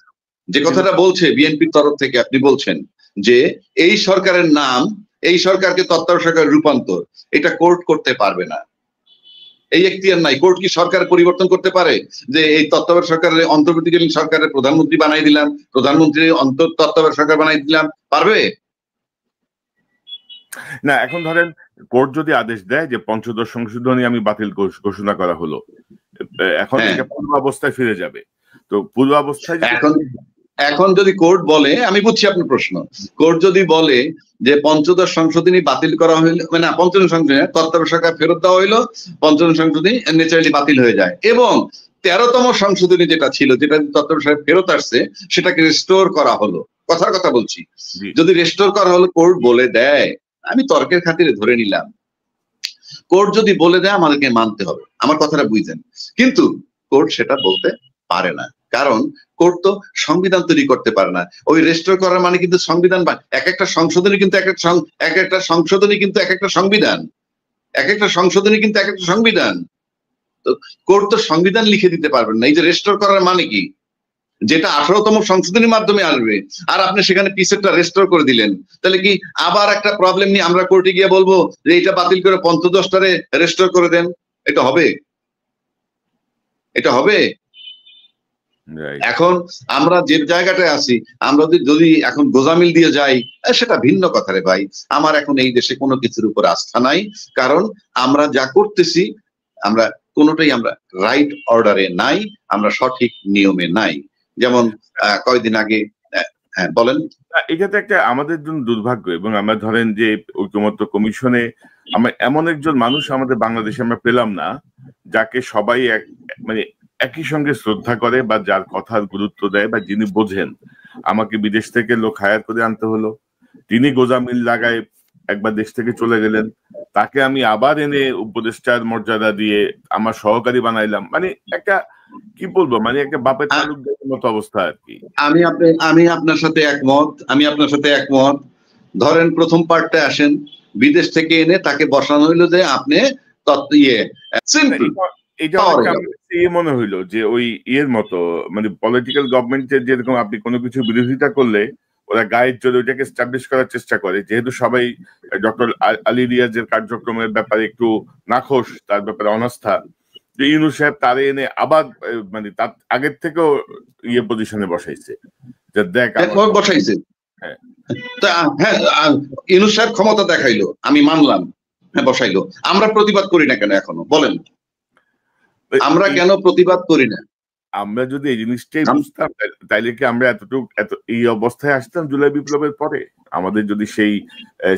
যে কথাটা বলছে বিএনপির তরফ থেকে, আপনি বলছেন যে এই সরকারের নাম, এই সরকারকে তত্ত্বাবধায়ক সরকার রূপান্তর, এটা কোর্ট করতে পারবে না, এই এখতিয়ার নাই। কোর্ট কি সরকার পরিবর্তন করতে পারে যে এই তত্ত্বাবধায়ক সরকারের অন্তর্বর্তীকালীন সরকারের প্রধানমন্ত্রী বানাই দিলাম, প্রধানমন্ত্রী তত্ত্বাবধায়ক সরকার বানাই দিলাম, পারবে না? এখন ধরেন কোর্ট যদি আদেশ দেয় যে পঞ্চদশ সংশোধনী আমি বাতিল ঘোষণা করা হলো, এখন এটা পূর্বাবস্থায় ফিরে যাবে। তো পূর্বাবস্থায় এখন যদি কোর্ট বলে, আমি বুঝছি আপনার প্রশ্ন, কোর্ট যদি বলে যে পঞ্চদশ সংশোধনী বাতিল করা হইলো, মানে পঞ্চদশ সংশোধনী তত্ত্বাবধায়ক সরকার ফেরত দেওয়া হইলো, পঞ্চদশ সংশোধনী ন্যাচারালি বাতিল হয়ে যায়, এবং 13তম সংশোধনী যেটা ছিল, যেটা তত্ত্বাবধায়ক সরকার ফেরত আসছে, সেটাকে রেস্টোর করা হলো, কথার কথা বলছি, যদি রেস্টোর করা হলো, কোর্ট বলে দেয়, আমি তর্কের খাতিরে ধরে নিলাম, কোর্ট যদি বলে দেয় আমাদেরকে মানতে হবে, আমার কথাটা বুঝছেন, কিন্তু কোর্ট সেটা বলতে পারে না, কারণ কোর্ট তো সংবিধান তৈরি করতে পারে না। ওই রেস্টোর করার মানে কিন্তু সংবিধান, এক একটা সংশোধনী কিন্তু এক একটা সংশোধনী কিন্তু এক একটা সংবিধান, এক একটা সংশোধনী কিন্তু এক একটা সংবিধান। তো কোর্ট তো সংবিধান লিখে দিতে পারবেন না। এই যে রেস্টোর করার মানে কি, যেটা 18তম সংশোধনীর মাধ্যমে আসবে, আর আপনি সেখানে পিছেরটা রেস্টোর করে দিলেন, তাহলে কি আবার একটা প্রবলেম নিয়ে আমরা কোর্টে গিয়ে বলবো যে এটা বাতিল করে 15-10টারে রেস্টোর করে দেন? এটা হবে? এটা হবে? এখন আমরা যে জায়গাটায় আছি, আমরা যদি এখন গোজামিল দিয়ে যাই, সেটা ভিন্ন কথা রে ভাই। আমার এখন এই দেশে কোনো কিছুর উপর আস্থা নাই, কারণ আমরা যা করতেছি, আমরা কোনোটাই আমরা রাইট অর্ডারে নাই, আমরা সঠিক নিয়মে নাই। যেমন কয়েকদিন আগে, হ্যাঁ বলেন। এটা তো একটা আমাদের জন্য দুর্ভাগ্য, এবং আমরা ধরেন যে ঐকমত্য কমিশনে আমরা এমন একজন মানুষ আমাদের বাংলাদেশে আমরা পেলাম না, যাকে সবাই মানে একই সঙ্গে শ্রদ্ধা করে বা যার কথার গুরুত্ব দেয় বা যিনি বোঝেন। আমাকে বিদেশ থেকে লোক হায়ার করে আনতে হলো, তিনি গোজামিল লাগায় একবার দেশ থেকে চলে গেলেন, তাকে আমি আবার এনে উপদেষ্টার মর্যাদা দিয়ে আমার সহকারী বানাইলাম, মানে একটা কি বলবো, মানে একটা বাপের তালুকদারের মতো অবস্থা আর কি। আমি আপনার সাথে একমত, ধরেন প্রথম পার্টটা আসেন, বিদেশ থেকে এনে তাকে বসানো হইলো যে আপনি এটা মনে হইলো যে ওই ইয়ের মতো, মানে পলিটিক্যাল গভর্নমেন্টের যেরকম আপনি কোনো কিছু বিরোধিতা করলে ওরা গায়ের জোরে ওইটাকে এস্টাবলিশ করার চেষ্টা করে, যেহেতু সবাই ডক্টর আলী রিয়াজের কার্যক্রমের ব্যাপারে একটু নাখোশ, তার ব্যাপারে অনাস্থা, যে ইউনূস সাহেব তারে এনে আবার মানে তার আগের থেকেও ইয়ে পজিশনে বসাইছে, যে দেখ বসাইছে। হ্যাঁ, ইউনূস সাহেব ক্ষমতা দেখাইলো, আমি মানলাম, হ্যাঁ বসাইলো, আমরা প্রতিবাদ করি না কেন এখনো? বলেন, আমরা কেন প্রতিবাদ করি না? আমরা যদি এই জিনিসটাই বুঝতাম, তাইলে কি আমরা এই অবস্থায় আসতাম জুলাই বিপ্লবের পরে? আমাদের যদি সেই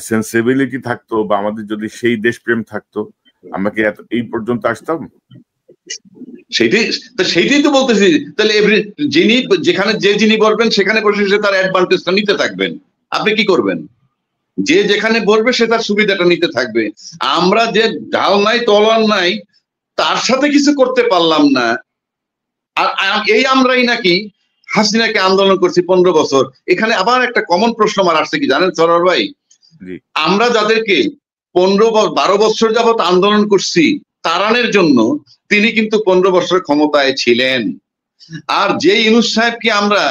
সেন্সিবিলিটি থাকতো, বা আমাদের যদি সেই দেশপ্রেম থাকতো, আমরা কি এই পর্যন্ত আসতাম? সেইটাই তো বলতেছি। তাহলে যিনি বলবেন সেখানে বসে সে তার অ্যাডভান্টেজটা নিতে থাকবেন, আপনি কি করবেন? যে যেখানে বলবে সে তার সুবিধাটা নিতে থাকবে। আমরা যে ঢাল নাই তলোয়ার নাই, তার সাথে কিছু করতে পারলাম না, আর এই আমরাই নাকি হাসিনাকে আন্দোলন করছি 15 বছর। এখানে আবার একটা কমন প্রশ্ন আমার আসছে কি জানেন সরোয়ার ভাই, আমরা যাদেরকে 12 বছর যাবত আন্দোলন করছি তাড়ানোর জন্য, তিনি কিন্তু 15 বছর ক্ষমতায় ছিলেন। আর যে ইউনূস সাহেবকে আমরা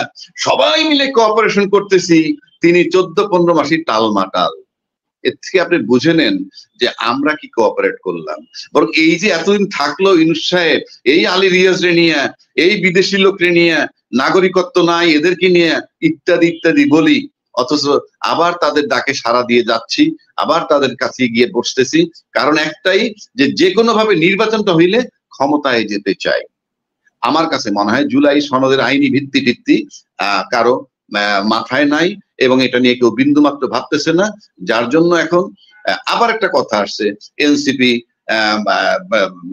সবাই মিলে কোঅপারেশন করতেছি, তিনি 14-15 মাসই টালমাটাল। এর থেকে আপনি বুঝে নেন যে আমরা কি কোঅপারেট করলাম। বরং এই যে এতদিন থাকলো ইউনূস সাহেব, এই আলী রিয়াজ রে নিয়ে, এই বিদেশি লোকরে নিয়ে, নাগরিকত্ব নাই এদেরকে নিয়ে, ইত্যাদি ইত্যাদি বলি, অথচ আবার তাদের ডাকে সাড়া দিয়ে যাচ্ছি, আবার তাদের কাছে গিয়ে বসতেছি, কারণ একটাই, যে কোনো ভাবে নির্বাচনটা হইলে ক্ষমতায় যেতে চাই। আমার কাছে মনে হয় জুলাই সনদের আইনি ভিত্তি কারো মাথায় নাই, এবং এটা নিয়ে কেউ বিন্দু মাত্র ভাবতেছে না, যার জন্য এখন আবার একটা কথা আসছে, এনসিপি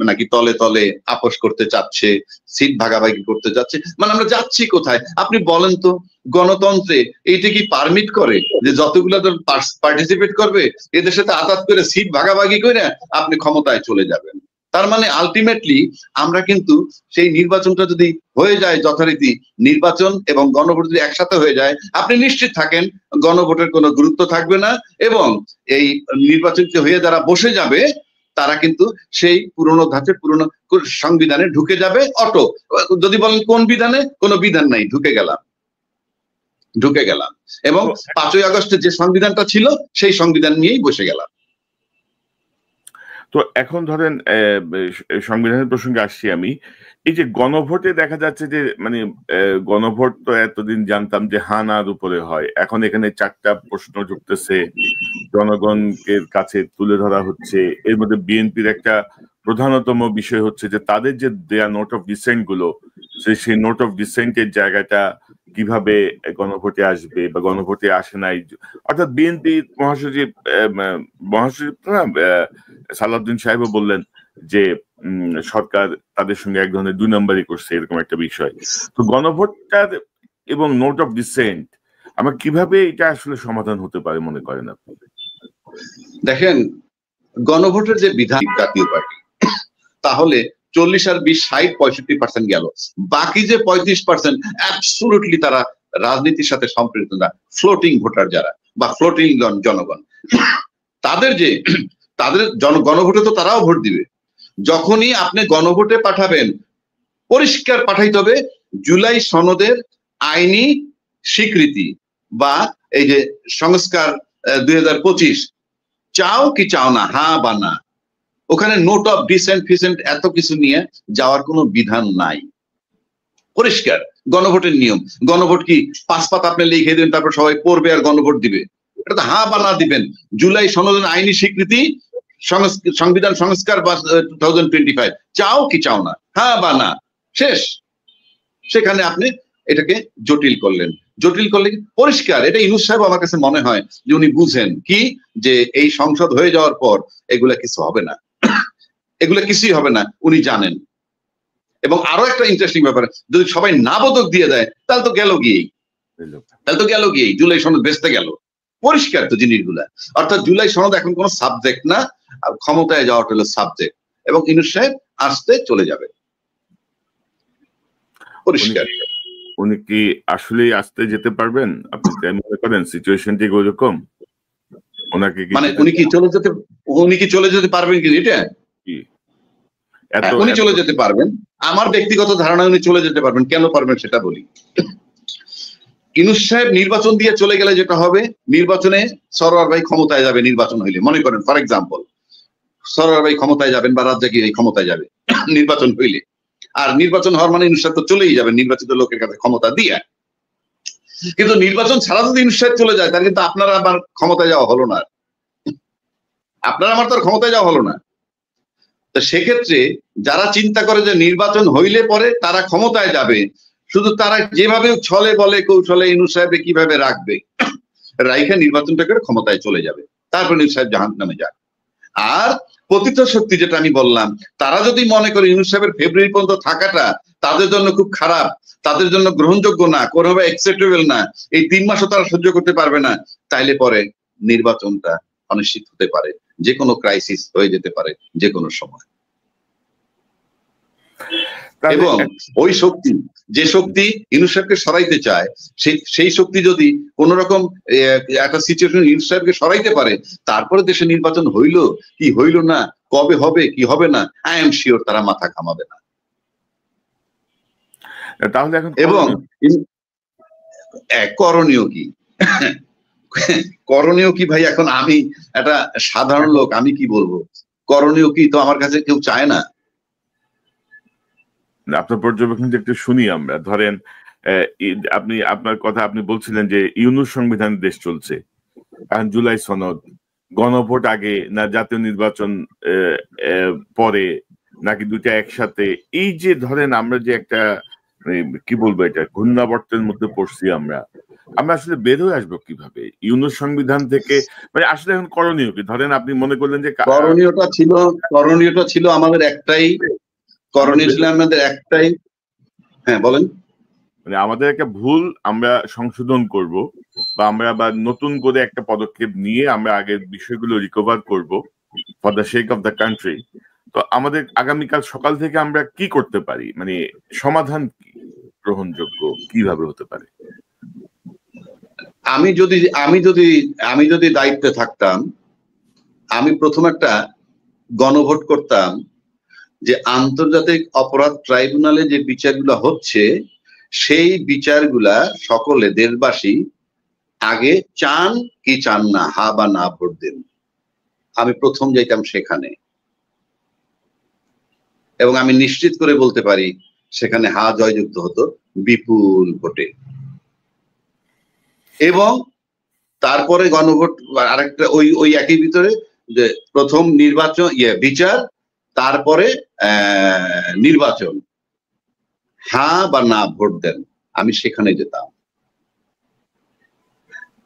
নাকি তলে তলে আপোষ করতে চাচ্ছে, সিট ভাগাভাগি করতে চাচ্ছে, মানে আমরা যাচ্ছি কোথায় আপনি বলেন তো? গণতন্ত্রে এইটা কি পারমিট করে যে যতগুলো দল পার্টিসিপেট করবে এদের সাথে আঘাত করে সিট ভাগাভাগি করে আপনি ক্ষমতায় চলে যাবেন? তার মানে আলটিমেটলি আমরা কিন্তু সেই নির্বাচনটা যদি হয়ে যায় যথারীতি, নির্বাচন এবং গণভোট যদি একসাথে হয়ে যায়, আপনি নিশ্চিত থাকেন গণভোটের কোনো গুরুত্ব থাকবে না, এবং এই নির্বাচন হয়ে যারা বসে যাবে তারা কিন্তু সেই পুরনো ধাঁচে পুরনো সংবিধানে ঢুকে যাবে অটো। যদি বলেন কোন বিধানে, কোনো বিধান নাই, ঢুকে গেলাম এবং 5ই আগস্টে যে সংবিধানটা ছিল সেই সংবিধান নিয়েই বসে গেলাম। তো এখন ধরেন সংবিধানের প্রসঙ্গে আসছি আমি, এই যে গণভোটে দেখা যাচ্ছে যে মানে গণভোট তো এতদিন জানতাম যে হানার উপরে হয়, এখন এখানে 4টা প্রশ্ন ঢুকতেছে, জনগণকে কাছে তুলে ধরা হচ্ছে। এর মধ্যে বিএনপির একটা প্রধানতম বিষয় হচ্ছে যে তাদের যে দেয়া নোট অফ ডিসেন্ট গুলো, সেই নোট অফ ডিসেন্টের জায়গাটা কিভাবে গণভোটে আসবে বা গণভোটে আসে নাই। অর্থাৎ বিএনপি মহাসচিব সালাউদ্দিন সাহেবও বললেন যে সরকার তাদের সঙ্গে এক ধরনের 2 নম্বরই করছে, এরকম একটা বিষয়। তো গণভোটটার এবং নোট অফ ডিসেন্ট আমরা কিভাবে এটা আসলে সমাধান হতে পারে মনে করেন আপনি? দেখেন, গণভোটের যে বিধান জাতীয় পার্টি, তাহলে 40 আর 20 60-65% গেল, বাকি যে 35% অ্যাবসলিউটলি তারা রাজনীতির সাথে সম্পৃক্ত না, ফ্লোটিং ভোটার যারা বা ফ্লোটিং জনগণ, তাদের গণভোটে তো তারাও ভোট দিবে। যখনই আপনি গণভোটে পাঠাবেন, পরিষ্কার পাঠাইতে হবে জুলাই সনদের আইনি স্বীকৃতি বা এই যে সংস্কার 2025 চাও কি চাও না, হ্যাঁ বা না। ওখানে নোট অফ ডিসেন্ট ফিসেন্ট এত কিছু নিয়ে যাওয়ার কোনো বিধান নাই, পরিষ্কার গণভোটের নিয়ম। গণভোট কি 5 পাতা আপনি লিখে দেন তারপর সবাই পড়বে আর গণভোট দিবে? এটা তো হ্যাঁ বা না দিবেন। জুলাই সনদের আইনি স্বীকৃতি, সংবিধান সংস্কার বা 2025 চাও কি চাও না, হ্যাঁ বা না, শেষ। সেখানে আপনি এটাকে জটিল করলে পরিষ্কার। এটা ইউনূস সাহেব আমার কাছে মনে হয় যে উনি বুঝেন কি, যে এই সংসদ হয়ে যাওয়ার পর এগুলা কিছু হবে না, এগুলা কিছুই হবে না, উনি জানেন। এবং আরো একটা ইন্টারেস্টিং ব্যাপার, যদি সবাই না বোধক দিয়ে দেয় তাহলে তো গেল গিয়েই, জুলাই সনদ বেচতে গেল। পরিষ্কার তো জিনিসগুলা। অর্থাৎ জুলাই সনদ এখন কোনো সাবজেক্ট না, ক্ষমতায় যাওয়াটা হলো সাবজেক্ট, এবং ইউনূস সাহেব আসতে চলে যাবে, পরিষ্কার। উনি কি আসলেই আসতে যেতে পারবেন? আপনি তাই মনে করেন সিচুয়েশনটি ওইরকম? ওনাকে মানে উনি কি চলে যেতে পারবেন কি? এটা উনি চলে যেতে পারবেন, আমার ব্যক্তিগত ধারণা উনি চলে যেতে পারবেন। কেন পারবেন সেটা বলি। ইউনূস সাহেব নির্বাচন দিয়ে চলে গেলে যেটা হবে, নির্বাচনে সরওয়ার ভাই ক্ষমতায় যাবে, নির্বাচন হইলে মনে করেন ফর এক্সাম্পল সরওয়ার ভাই ক্ষমতায় যাবেন বা রাজ্জাকি ভাই ক্ষমতায় যাবে নির্বাচন হইলে, আর নির্বাচন হওয়ার মানে ইউনূস সাহেব তো চলেই যাবেন নির্বাচিত লোকের কাছে ক্ষমতা দিয়ে। কিন্তু নির্বাচন ছাড়া যদি ইউনূস সাহেব চলে যায়, তাহলে কিন্তু আপনারা আমার ক্ষমতায় যাওয়া হলো না, আপনারা আমার তো আর ক্ষমতায় যাওয়া হলো না। তো সেক্ষেত্রে যারা চিন্তা করে যে নির্বাচন হইলে পরে তারা ক্ষমতায় যাবে, শুধু তারা যেভাবে ছলে বলে কৌশলে ইউনূস সাহেবকে কিভাবে রাখবে, রাইখা নির্বাচনটা করে ক্ষমতায় চলে যাবে, তারপর ইউনূস সাহেব জাহান্নামে যাক। আর পতিত শক্তি যেটা আমি বললাম, তারা যদি মনে করে ইউনূস সাহেবের ফেব্রুয়ারি পর্যন্ত থাকাটা তাদের জন্য খুব খারাপ, তাদের জন্য গ্রহণযোগ্য না, কোনোভাবে অ্যাকসেপ্টেবল না, এই 3 মাসও তারা সহ্য করতে পারবে না, তাইলে পরে নির্বাচনটা অনিশ্চিত হতে পারে, যে কোনো ক্রাইসিস হয়ে যেতে পারে যে কোনো সময়। এবং ওই শক্তি, যে শক্তি ইউনূস সাহেবকে সরাইতে চায়, সেই শক্তি যদি কোন রকম একটা সিচুয়েশন ইউনূস সাহেবকে সরাইতে পারে, তারপরে দেশে নির্বাচন হইলো কি হইলো না, কবে হবে কি হবে না, আই এম শিওর তারা মাথা ঘামাবে না। তাহলে এখন এবং করণীয় কি? করণীয় কি ভাই? এখন আমি একটা সাধারণ লোক, আমি কি বলবো? করণীয় কি তো আমার কাছে কেউ চায় না। আপনার পর্যবেক্ষণ একটু শুনি আমরা। ধরেন আপনার কথা আপনি বলছিলেন যে ইউনূস সংবিধান দেশ চলছে, এখন জুলাই সনদ, গণভোট আগে না জাতীয় নির্বাচন পরে, নাকি দুইটা একসাথে? এই যে ধরেন আমরা যে একটা কি বলবো, এটা ঘূর্ণাবর্তের মধ্যে পড়ছি আমরা। আমরা আসলে বের হয়ে আসবো কিভাবে ইউনুস সংবিধান থেকে? মানে আসলে এখন করণীয় কি? ধরেন আপনি মনে করলেন যে করণীয়টা ছিল আমাদের একটাই, হ্যাঁ বলেন। মানে আমাদের একটা ভুল আমরা সংশোধন করব, বা আমরা আবার নতুন করে একটা পদক্ষেপ নিয়ে আমরা আগের বিষয়গুলো রিকভার করব for the sake of the country. তো আমাদের আগামীকাল সকাল থেকে আমরা কি করতে পারি, মানে সমাধান কি গ্রহণযোগ্য কিভাবে হতে পারে? আমি যদি দায়িত্বে থাকতাম, আমি প্রথম একটা গণভোট করতাম যে আন্তর্জাতিক অপরাধ ট্রাইব্যুনালে যে বিচারগুলো হচ্ছে সেই বিচারগুলা সকলে দেশবাসী আগে চান কি চান না, হা বা না ভোট দেন। আমি প্রথম যাইতাম সেখানে, এবং আমি নিশ্চিত করে বলতে পারি সেখানে হা জয়যুক্ত হতো বিপুল ভোটে। এবং তারপরে গণভোট আরেকটা ওই একই ভিতরে যে প্রথম নির্বাচন বিচার, তারপরে নির্বাচন, হ্যাঁ বা না ভোট দেন, আমি সেখানে যেতাম।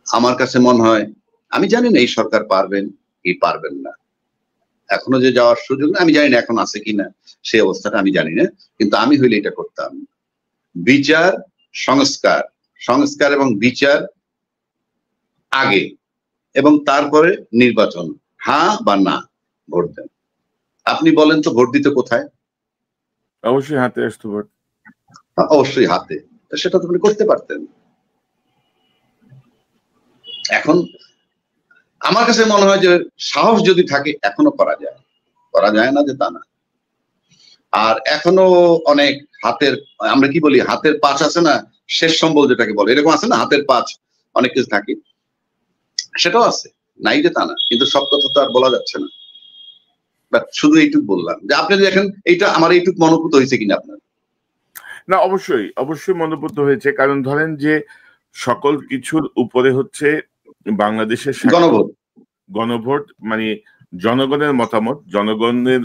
আমার কাছে মনে হয়, আমি জানি না এই সরকার পারবেন কি পারবেন না, এখনো যে যাওয়ার সুযোগ আমি জানি না এখন আছে কিনা, সেই অবস্থাটা আমি জানি না, কিন্তু আমি হইলে এটা করতাম। বিচার সংস্কার এবং বিচার আগে, এবং তারপরে নির্বাচন, হ্যাঁ বা না ভোট দেন। আপনি বলেন তো ভোট দিতে কোথায়? অবশ্যই হাতে আসতো ভোট, অবশ্যই হাতে। সেটা তো আপনি করতে পারতেন। এখন আমার কাছে মনে হয় যে সাহস যদি থাকে এখনো করা যায় না যে তা না। আর এখনো অনেক হাতের, আমরা কি বলি, হাতের পাঁচ আছে না, শেষ সম্বল যেটাকে বলে, এরকম আছে না, হাতের পাঁচ অনেক কিছু থাকে, সেটাও আছে, নাই যে তা না, কিন্তু সব কথা তো আর বলা যাচ্ছে না। শুধু এইটুক বললাম যে আপনি দেখেন এইটা আমার এইটুক মনোভূত হয়েছে কিনা আপনার? না, অবশ্যই মনোভূত হয়েছে, কারণ ধরেন যে সকল কিছুর উপরে হচ্ছে বাংলাদেশের গণভোট, মানে জনগণের মতামত, জনগণের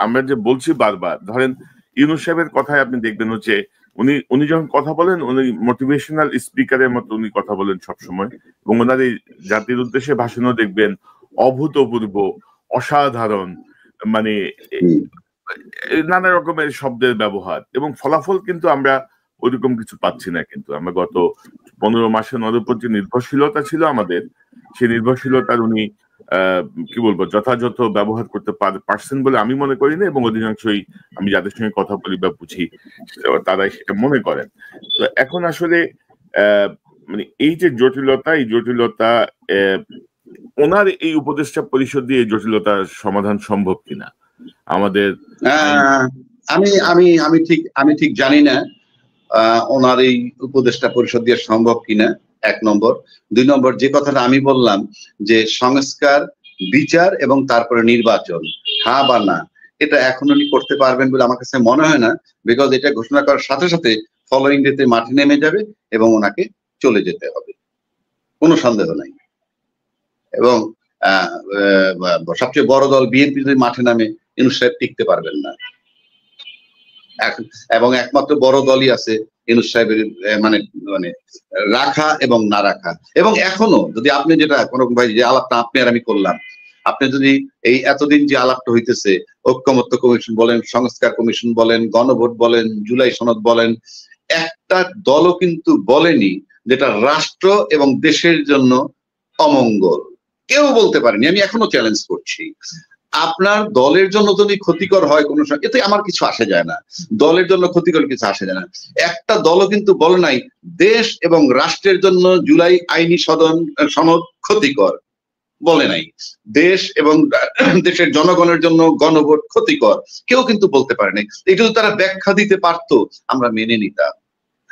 আমরা যে বলছি বারবার, ধরেন ইউনূস সাহেবের কথায় আপনি দেখবেন হচ্ছে উনি যখন কথা বলেন, উনি মোটিভেশনাল স্পিকারের মতো উনি কথা বলেন সবসময়, এবং ওনার এই জাতির উদ্দেশ্যে ভাষণও দেখবেন অভূতপূর্ব, অসাধারণ, মানে নানা রকমের শব্দের ব্যবহার, এবং ফলাফল কিন্তু আমরা ওইরকম কিছু পাচ্ছি না। কিন্তু আমরা গত 15 মাসে ওনার উপর যে নির্ভরশীলতা ছিল আমাদের, সেই নির্ভরশীলতার উনি কি বলবো যথাযথ ব্যবহার করতে পারছেন বলে আমি মনে করি না, এবং অধিকাংশই আমি যাদের সঙ্গে কথা বলি বা বুঝি তারাই সেটা মনে করেন। তো এখন আসলে মানে এই যে জটিলতা ওনার এই উপদেষ্টা পরিষদ দিয়ে জটিলতার সমাধান সম্ভব কিনা আমাদের, আমি ঠিক জানি না ওনার এই উপদেষ্টা পরিষদ দিয়ে সম্ভব কিনা, 1 নম্বর। 2 নম্বর, যে কথাটা আমি বললাম যে সংস্কার, বিচার এবং তারপরে নির্বাচন, হ্যাঁ বা না, এটা এখন উনি করতে পারবেন বলে আমার কাছে মনে হয় না। বিকজ এটা ঘোষণা করার সাথে সাথে ফলোইং ডেতে মাটি নেমে যাবে এবং ওনাকে চলে যেতে হবে, কোনো সন্দেহ নাই। এবং সবচেয়ে বড় দল বিএনপি যদি মাঠে নামে, ইউনূস সাহেব টিকতে পারবেন না। এবং একমাত্র বড় দলই আছে ইউনূস সাহেবের মানে রাখা এবং না রাখা। এবং এখনো যদি আপনি যেটা কোনো ভাই যে আলাপটা আপনি আর আমি করলাম, আপনি যদি এই এতদিন যে আলাপটা হইতেছে, ঐক্যমত্য কমিশন বলেন, সংস্কার কমিশন বলেন, গণভোট বলেন, জুলাই সনদ বলেন, একটা দলও কিন্তু বলেনি যেটা রাষ্ট্র এবং দেশের জন্য অমঙ্গল। কেউ বলতে পারেনি। আমি এখনো চ্যালেঞ্জ করছি, আপনার দলের জন্য যদি ক্ষতিকর হয় কোনো সময়, এতে আমার কিছু আসে যায় না, দলের জন্য ক্ষতিকর কিছু আসে যায় না। একটা দলও কিন্তু বলে নাই দেশ এবং রাষ্ট্রের জন্য জুলাই আইনি সনদ ক্ষতিকর, বলে নাই। দেশ এবং দেশের জনগণের জন্য গণভোট ক্ষতিকর, কেউ কিন্তু বলতে পারে নাই। এটা যদি তারা ব্যাখ্যা দিতে পারতো আমরা মেনে নিতাম।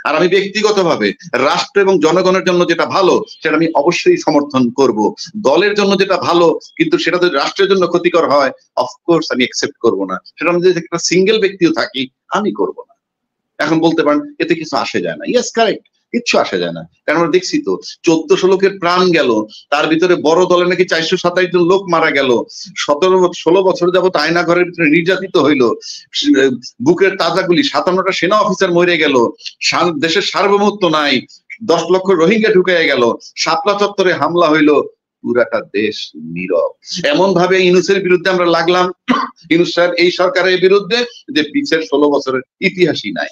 আর আমি ব্যক্তিগতভাবে রাষ্ট্র এবং জনগণের জন্য যেটা ভালো সেটা আমি অবশ্যই সমর্থন করব। দলের জন্য যেটা ভালো কিন্তু সেটা যদি রাষ্ট্রের জন্য ক্ষতিকর হয়, অফকোর্স আমি অ্যাকসেপ্ট করব না। সেটা আমি যদি একটা সিঙ্গেল ব্যক্তিও থাকি আমি করব না। এখন বলতে পারেন এতে কিছু আসে যায় না, ইয়েস কারেক্ট, কিচ্ছু আসে যায় না। কারণ আমরা দেখছি তো 1400 লোকের প্রাণ গেল, তার ভিতরে বড় দলে নাকি 427 জন লোক মারা গেল, 16 বছর যাবত আয়না ঘরের ভিতরে নির্যাতিত হইল, বুকের তাজা গুলি, 57টা সেনা অফিসার মরে গেল, দেশের সার্বভৌমত্ব নাই, 10 লক্ষ রোহিঙ্গা ঢুকে গেল, শাপলা চত্বরে হামলা হইলো, পুরাটা দেশ নীরব। এমন ভাবে ইউনূসের বিরুদ্ধে আমরা লাগলাম, ইউনূস সাহেব এই সরকারের বিরুদ্ধে, যে পিছের 16 বছরের ইতিহাসই নাই।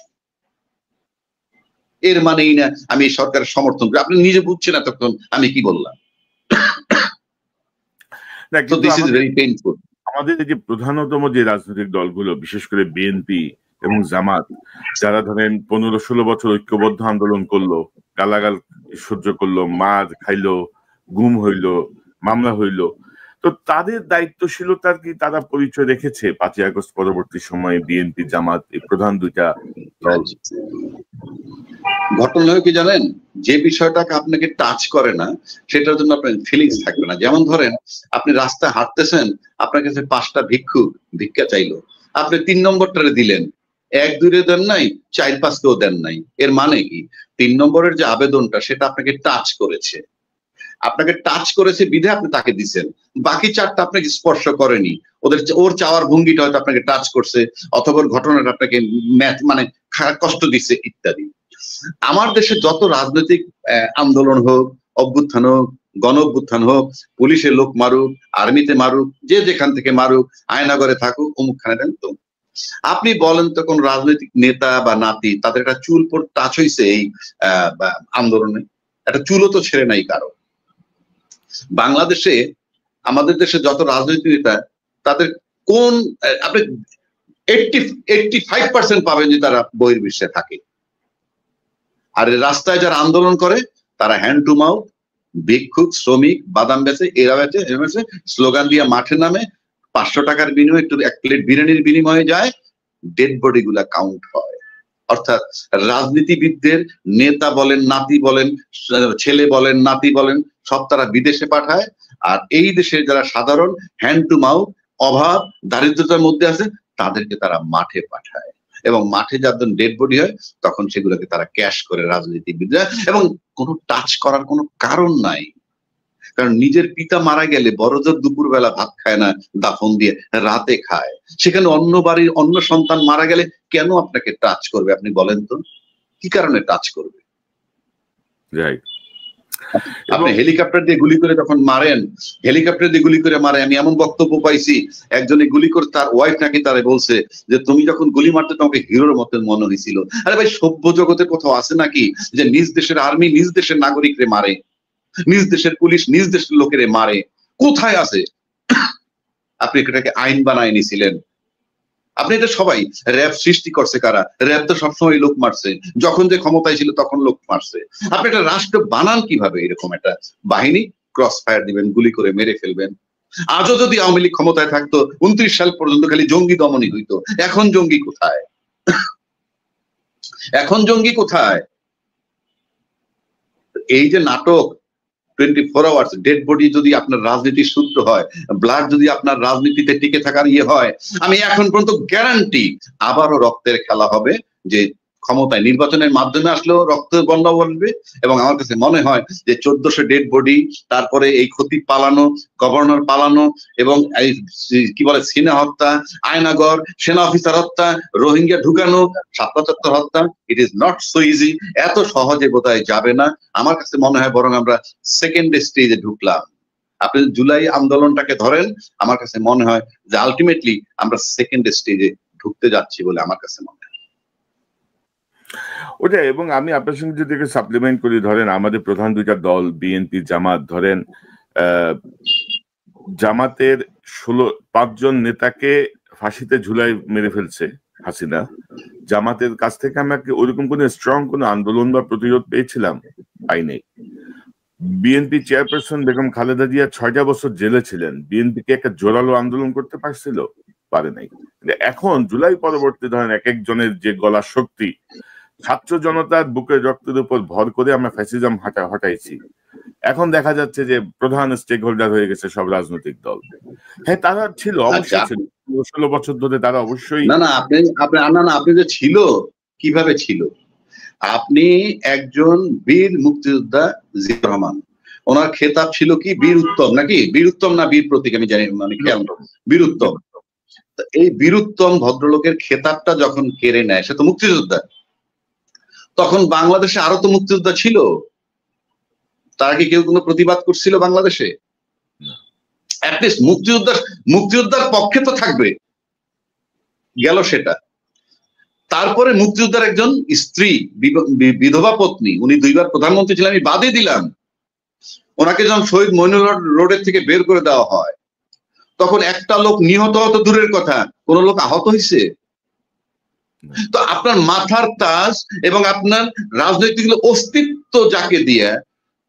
এর মানেই না আমি এই সরকারের সমর্থন করি। আপনি নিজে বুঝছেন এতক্ষণ আমি কি বললাম। আমাদের যে প্রধানতম যে রাজনৈতিক দলগুলো, বিশেষ করে বিএনপি এবং জামাত, যারা ধরেন 15-16 বছর ঐক্যবদ্ধ আন্দোলন করলো, গালাগাল সহ্য করলো, মার খাইলো, গুম হইলো, মামলা হইলো, তো তাদের দায়িত্বশীলতার কি তারা পরিচয় রেখেছে 5ই আগস্ট পরবর্তী সময়ে বিএনপি জামাত এই প্রধান দুইটা দল? ঘটনা কি জানেন, যে বিষয়টাকে আপনাকে টাচ করে না সেটার জন্য আপনার ফিলিংস থাকবে না। যেমন ধরেন আপনি রাস্তায় হাঁটতেছেন, আপনার কাছে 5টা ভিক্ষুক ভিক্ষা চাইলো, আপনি 3 নম্বরটারে দিলেন, 1-2 দেন নাই, 4-5 দেন নাই। এর মানে কি, 3 নম্বরের যে আবেদনটা সেটা আপনাকে টাচ করেছে, বিধে আপনি তাকে দিচ্ছেন। বাকি 4টা আপনাকে স্পর্শ করেনি, ওর চাওয়ার ভঙ্গিটা হয়তো আপনাকে টাচ করছে, অথবা ঘটনাটা আপনাকে মানে কষ্ট দিচ্ছে ইত্যাদি। আমার দেশে যত রাজনৈতিক আন্দোলন হোক, অভ্যুত্থান হোক, গণ অভ্যুত্থান হোক, পুলিশের লোক মারুক, আর্মিতে মারুক, যে যেখান থেকে মারুক, আয়নাগরে থাকুক, অমুকখানে দেন, তো আপনি বলেন তো কোন রাজনৈতিক নেতা বা নাতি তাদের একটা চুল পর টাচ হয়েছে এই আন্দোলনে? একটা চুলও তো ছেড়ে নাই কারো। বাংলাদেশে আমাদের দেশে যত রাজনৈতিক নেতা, তাদের কোন আপনি 85% পাবেন যে তারা বহির্বিশ্বে থাকে। আর রাস্তায় যারা আন্দোলন করে তারা হ্যান্ড টু মাউথ, ভিক্ষুক, শ্রমিক, বাদাম বেচে, এরা বেচে, স্লোগান দিয়ে মাঠে নামে, 500 টাকার বিনিময়ে একটু 1 প্লেট বিরিয়ানির বিনিময়ে যায়, ডেড বডি গুলা কাউন্ট হয়। অর্থাৎ রাজনীতিবিদদের নেতা বলেন, নাতি বলেন, ছেলে বলেন, নাতি বলেন, সব তারা বিদেশে পাঠায়। আর এই দেশের যারা সাধারণ হ্যান্ড টু মাউথ, অভাব দারিদ্রতার মধ্যে আছে, তাদেরকে তারা মাঠে পাঠায়, এবং মাঠে যাদের ডেড বডি হয় তখন সেগুলোকে তারা ক্যাশ করে রাজনীতিবিদরা, এবং কোনো টাচ করার কোনো কারণ নাই। কারণ নিজের পিতা মারা গেলে বড়জোর দুপুরবেলা ভাত খায় না, দাফন দিয়ে রাতে খায়। সেখানে অন্য বাড়ির অন্য সন্তান মারা গেলে কেন আপনাকে টাচ করবে? আপনি বলেন তো, কি কারণে টাচ করবে? আপনি হেলিকপ্টার দিয়ে গুলি করে যখন মারেন, হেলিকপ্টার দিয়ে গুলি করে মারে, আমি এমন বক্তব্য পাইছি, একজনে গুলি করে তার ওয়াইফ নাকি তারে বলছে যে তুমি যখন গুলি মারতে তোমাকে হিরোর মতন মনে হয়েছিল। আরে ভাই, সভ্য জগতে কোথাও আছে নাকি যে নিজ দেশের আর্মি নিজ দেশের নাগরিকরে মারে, নিজ দেশের পুলিশ নিজ দেশের লোকেরে মারে? কোথায় আছে? আপনি এটাকে আইন বানায় নিছিলেন। আপনি এটা সবাই, র্যাব সৃষ্টি করছে কারা? র্যাব তো সবসময় লোক মারছে, যখন যে ক্ষমতায় ছিল তখন লোক মারছে। আপনি একটা রাষ্ট্র বানান কিভাবে? এরকম একটা বাহিনী ক্রস ফায়ার দিবেন, গুলি করে মেরে ফেলবেন। আজও যদি আওয়ামী লীগ ক্ষমতায় থাকতো, 29 সাল পর্যন্ত খালি জঙ্গি দমনই হইতো। এখন জঙ্গি কোথায়? এখন জঙ্গি কোথায়? এই যে নাটক 24 আওয়ার্স, ডেড বডি যদি আপনার রাজনীতির সূত্র হয়, ব্লাড যদি আপনার রাজনীতিতে টিকে থাকার হয়, আমি এখন পর্যন্ত গ্যারান্টি আবারও রক্তের খেলা হবে। যে ক্ষমতায় নির্বাচনের মাধ্যমে আসলেও রক্ত বন্যা বলবে। এবং আমার কাছে মনে হয় যে 1400 ডেড বডি, তারপরে এই খতিব পালানো, গভর্নর পালানো, এবং এই কি বলে সিনা হত্যা, আয়নাগর, সেনা অফিসার হত্যা, রোহিঙ্গা ঢুকানো, শাপলা চত্বর হত্যা, it is not so easy. এত সহজে বোধহয় যাবে না। আমার কাছে মনে হয় বরং আমরা সেকেন্ড স্টেজে ঢুকলাম। আপনি জুলাই আন্দোলনটাকে ধরেন, আমার কাছে মনে হয় যে আলটিমেটলি আমরা সেকেন্ড স্টেজে ঢুকতে যাচ্ছি বলে আমার কাছে মনে হয়। ওটা, এবং আমি আপনার সঙ্গে যদি সাপ্লিমেন্ট করি, ধরেন আমাদের প্রধান দুইটা দল বিএনপি জামাত, ধরেন জামাতের 5 জন নেতাকে ফাঁসিতে ঝুলাই মেরে ফেলছে হাসিনা। জামাতের কাছ থেকে আমরা কি ওইরকম কোন স্ট্রং কোন আন্দোলন বা প্রতিরোধ পেয়েছিলাম? পাই নাই। বিএনপি চেয়ারপারসন বেগম খালেদা জিয়া 6টা বছর জেলে ছিলেন, বিএনপি কে একটা জোরালো আন্দোলন করতে পারছিল? পারে নাই। এখন জুলাই পরবর্তী ধরেন এক একজনের যে গলার শক্তি, ছাত্র জনতার বুকের রক্তের উপর ভর করে আমরা ফ্যাসিজম হটাইছি। এখন দেখা যাচ্ছে যে প্রধান স্টেক হোল্ডার হয়ে গেছে সব রাজনৈতিক দল। হ্যাঁ, তারা ছিল, অবশ্যই ছিল, 16 বছর ধরে তারা অবশ্যই। না, আপনি যে ছিল, কিভাবে ছিল? আপনি একজন বীর মুক্তিযোদ্ধা জিয়াউর রহমান, ওনার খেতাব ছিল কি? বীর উত্তম, নাকি বীর উত্তম না বীর প্রতীক আমি জানি, মানে খেয়াল, বীর উত্তম। এই বীর উত্তম ভদ্রলোকের খেতাবটা যখন কেড়ে নেয়, সে তো মুক্তিযোদ্ধা। তখন বাংলাদেশে আরো তো মুক্তিযোদ্ধা ছিল, তারা কি কেউ কোনো প্রতিবাদ করছিল বাংলাদেশে? অ্যাটলিস্ট মুক্তিযোদ্ধার পক্ষে তো থাকবে, গেল সেটা। তারপরে মুক্তিযোদ্ধার একজন স্ত্রী, বিধবা পত্নী, উনি 2 বার প্রধানমন্ত্রী ছিলেন, আমি বাদে দিলাম, ওনাকে যখন শহীদ মইনুল হক রোডের থেকে বের করে দেওয়া হয়, তখন একটা লোক নিহত হতো দূরের কথা, কোন লোক আহত হয়েছে? তো আপনার মাথার তাজ এবং আপনার রাজনৈতিক অস্তিত্ব যাকে দিয়ে,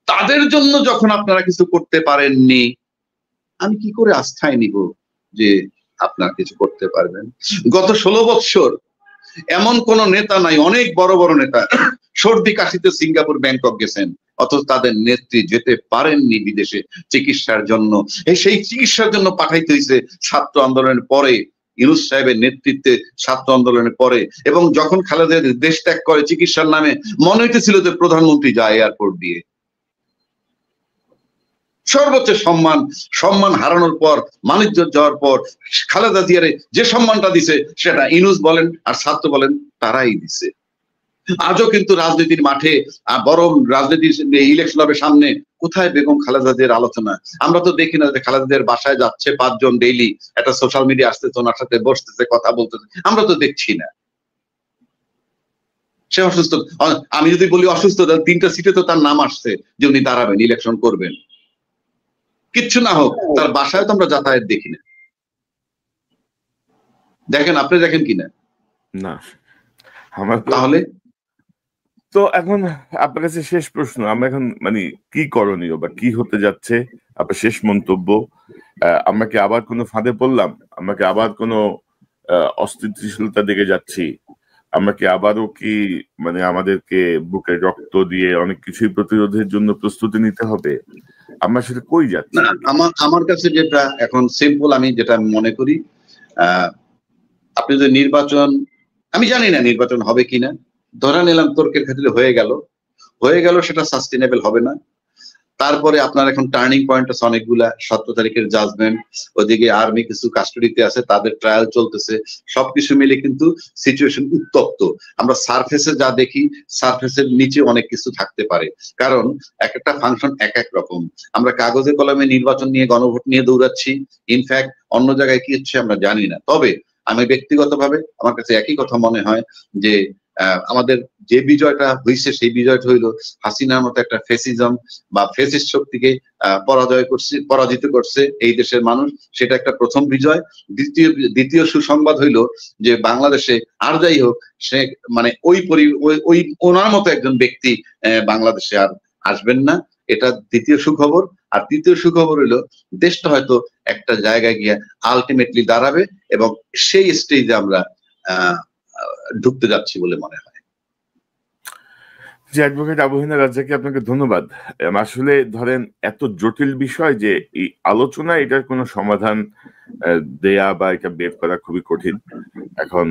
তাদের জন্য যখন আপনারা কিছু করতে পারেননি, আমি কি করে আস্থায় নিব যে আপনারা কিছু করতে পারবেন? গত 16 বৎসর এমন কোন নেতা নাই, অনেক বড় বড় নেতা সর্দি কাশিতে সিঙ্গাপুর ব্যাংকক গেছেন, অথচ তাদের নেত্রী যেতে পারেননি বিদেশে চিকিৎসার জন্য। সেই চিকিৎসার জন্য পাঠাইতে হয়েছে ছাত্র আন্দোলনের পরে, ইউনূস সাহেবের নেতৃত্বে ছাত্র আন্দোলনের পরে। এবং যখন খালেদা দেশ ত্যাগ করে চিকিৎসার নামে, মনে হইতেছিল যে প্রধানমন্ত্রী যায় এয়ারপোর্ট দিয়ে। সর্বোচ্চ সম্মান হারানোর পর, মানিজ্য যাওয়ার পর, খালেদা জিয়ারে যে সম্মানটা দিছে সেটা ইউনূস বলেন আর ছাত্র বলেন তারাই দিছে। আজও কিন্তু রাজনীতির মাঠে, বরং রাজনীতির ইলেকশন হবে সামনে, কোথায় বেগম খালেদা জিয়ার আলোচনা? আমরা তো দেখি না যে খালেদা জিয়ার বাসায় যাচ্ছে 5 জন ডেইলি, একটা সোশ্যাল মিডিয়া আসতেছে, ওনার সাথে বসতেছে, কথা বলতেছে, আমরা তো দেখছি না। সে অসুস্থ, আমি যদি বলি অসুস্থ, 3টা সিটে তো তার নাম আসছে যে উনি দাঁড়াবেন, ইলেকশন করবেন। কিচ্ছু না হোক, তার বাসায় তো আমরা যাতায়াত দেখি না। দেখেন, আপনি দেখেন কিনা? না, আমার তাহলে তো এখন আপনার কাছে শেষ প্রশ্ন, আমরা এখন মানে কি করণীয় বা কি হতে যাচ্ছে, আপনার শেষ মন্তব্য। আমরা কি আবার কোনো ফাঁদে পড়লাম? আমরা কি আবার কোনো অস্থিতিশীলতা দিকে যাচ্ছি? আমরা কি আবারও কি মানে আমাদেরকে বুকে রক্ত দিয়ে অনেক কিছুই প্রতিরোধের জন্য প্রস্তুতি নিতে হবে? আমরা সেটা কই যাচ্ছি? আমার কাছে যেটা এখন সিম্পল, আমি যেটা মনে করি, আপনি যে নির্বাচন, আমি জানি না নির্বাচন হবে কিনা, ধরা নিলাম তর্কের খাতিরে হয়ে গেল, সেটা সাস্টেনেবল হবে না। তারপরে আপনার এখন টার্নিং পয়েন্ট আছে অনেকগুলা, 17 তারিখের জাজমেন্ট, ওদিকে আর্মি কিছু কাস্টডিতে আছে, তাদের ট্রায়াল চলতেছে, সবকিছু মিলে কিন্তু সিচুয়েশন উত্তপ্ত। আমরা সারফেসে যা দেখি, সারফেসের নিচে অনেক কিছু থাকতে পারে, কারণ এক একটা ফাংশন এক এক রকম। আমরা কাগজে কলমে নির্বাচন নিয়ে, গণভোট নিয়ে দৌড়াচ্ছি, ইনফ্যাক্ট অন্য জায়গায় কি হচ্ছে আমরা জানি না। তবে আমি ব্যক্তিগতভাবে আমার কাছে একই কথা মনে হয় যে আমাদের যে বিজয়টা হয়েছে, সেই বিজয়টা হইলো হাসিনার মতো একটা ফেসিজম বা ফেসিস্ট শক্তিকে পরাজিত করছে এই দেশের মানুষ, সেটা একটা প্রথম বিজয়। দ্বিতীয় সুসংবাদ হইলো যে বাংলাদেশে আর যাই হোক, সে মানে ওই ওনার মতো একজন ব্যক্তি বাংলাদেশে আর আসবেন না, এটা দ্বিতীয় সুখবর। আর তৃতীয় সুখবর হইলো দেশটা হয়তো একটা জায়গায় গিয়ে আলটিমেটলি দাঁড়াবে, এবং সেই স্টেজে আমরা ঢুকতে যাচ্ছি বলে মনে হয়। জি, অ্যাডভোকেট আবু-হেনা রাজ্জাকী, আপনাকে ধন্যবাদ। আসলে ধরেন এত জটিল বিষয় যে এই আলোচনা, এটার কোনো সমাধান দেয়া বা এটা বের করা খুবই কঠিন। এখন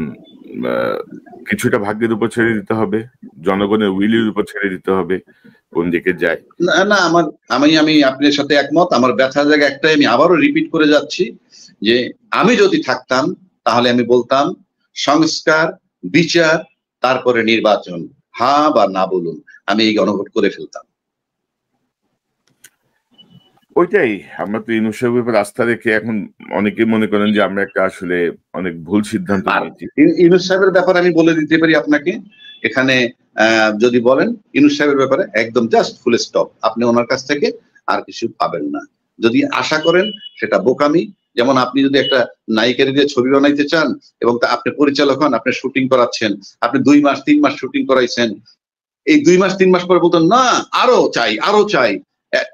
কিছুটা ভাগ্যের উপর ছেড়ে দিতে হবে, জনগণের উইলের উপর ছেড়ে দিতে হবে কোন দিকে যায়। না, আমি আপনার সাথে একমত। আমার ব্যথার জায়গা একটাই, আমি আবারও রিপিট করে যাচ্ছি যে আমি যদি থাকতাম তাহলে আমি বলতাম সংস্কার, বিচার, তারপরে নির্বাচন, হ্যাঁ বা না বলুন, আমি এই গণভোট করে ফেলতাম। ওইটাই, আমরা তো ইউনূস সাহেবের উপর আস্থা রেখে এখন অনেকে মনে করেন যে আমরা একটা আসলে অনেক ভুল সিদ্ধান্ত নিয়েছি। ইউনূস সাহেবের ব্যাপারে আমি বলে দিতে পারি আপনাকে, এখানে যদি বলেন ইউনূস সাহেবের ব্যাপারে একদম জাস্ট ফুল স্টপ, আপনি ওনার কাছ থেকে আর কিছু পাবেন না। যদি আশা করেন সেটা বোকামি। যেমন আপনি যদি একটা নায়িকার দিয়ে ছবি বানাইতে চান এবং আপনি পরিচালক হন, আপনি শুটিং করাচ্ছেন, আপনি 2 মাস 3 মাস শুটিং করাইছেন, এই 2 মাস 3 মাস পরে বলতেন না আরো চাই,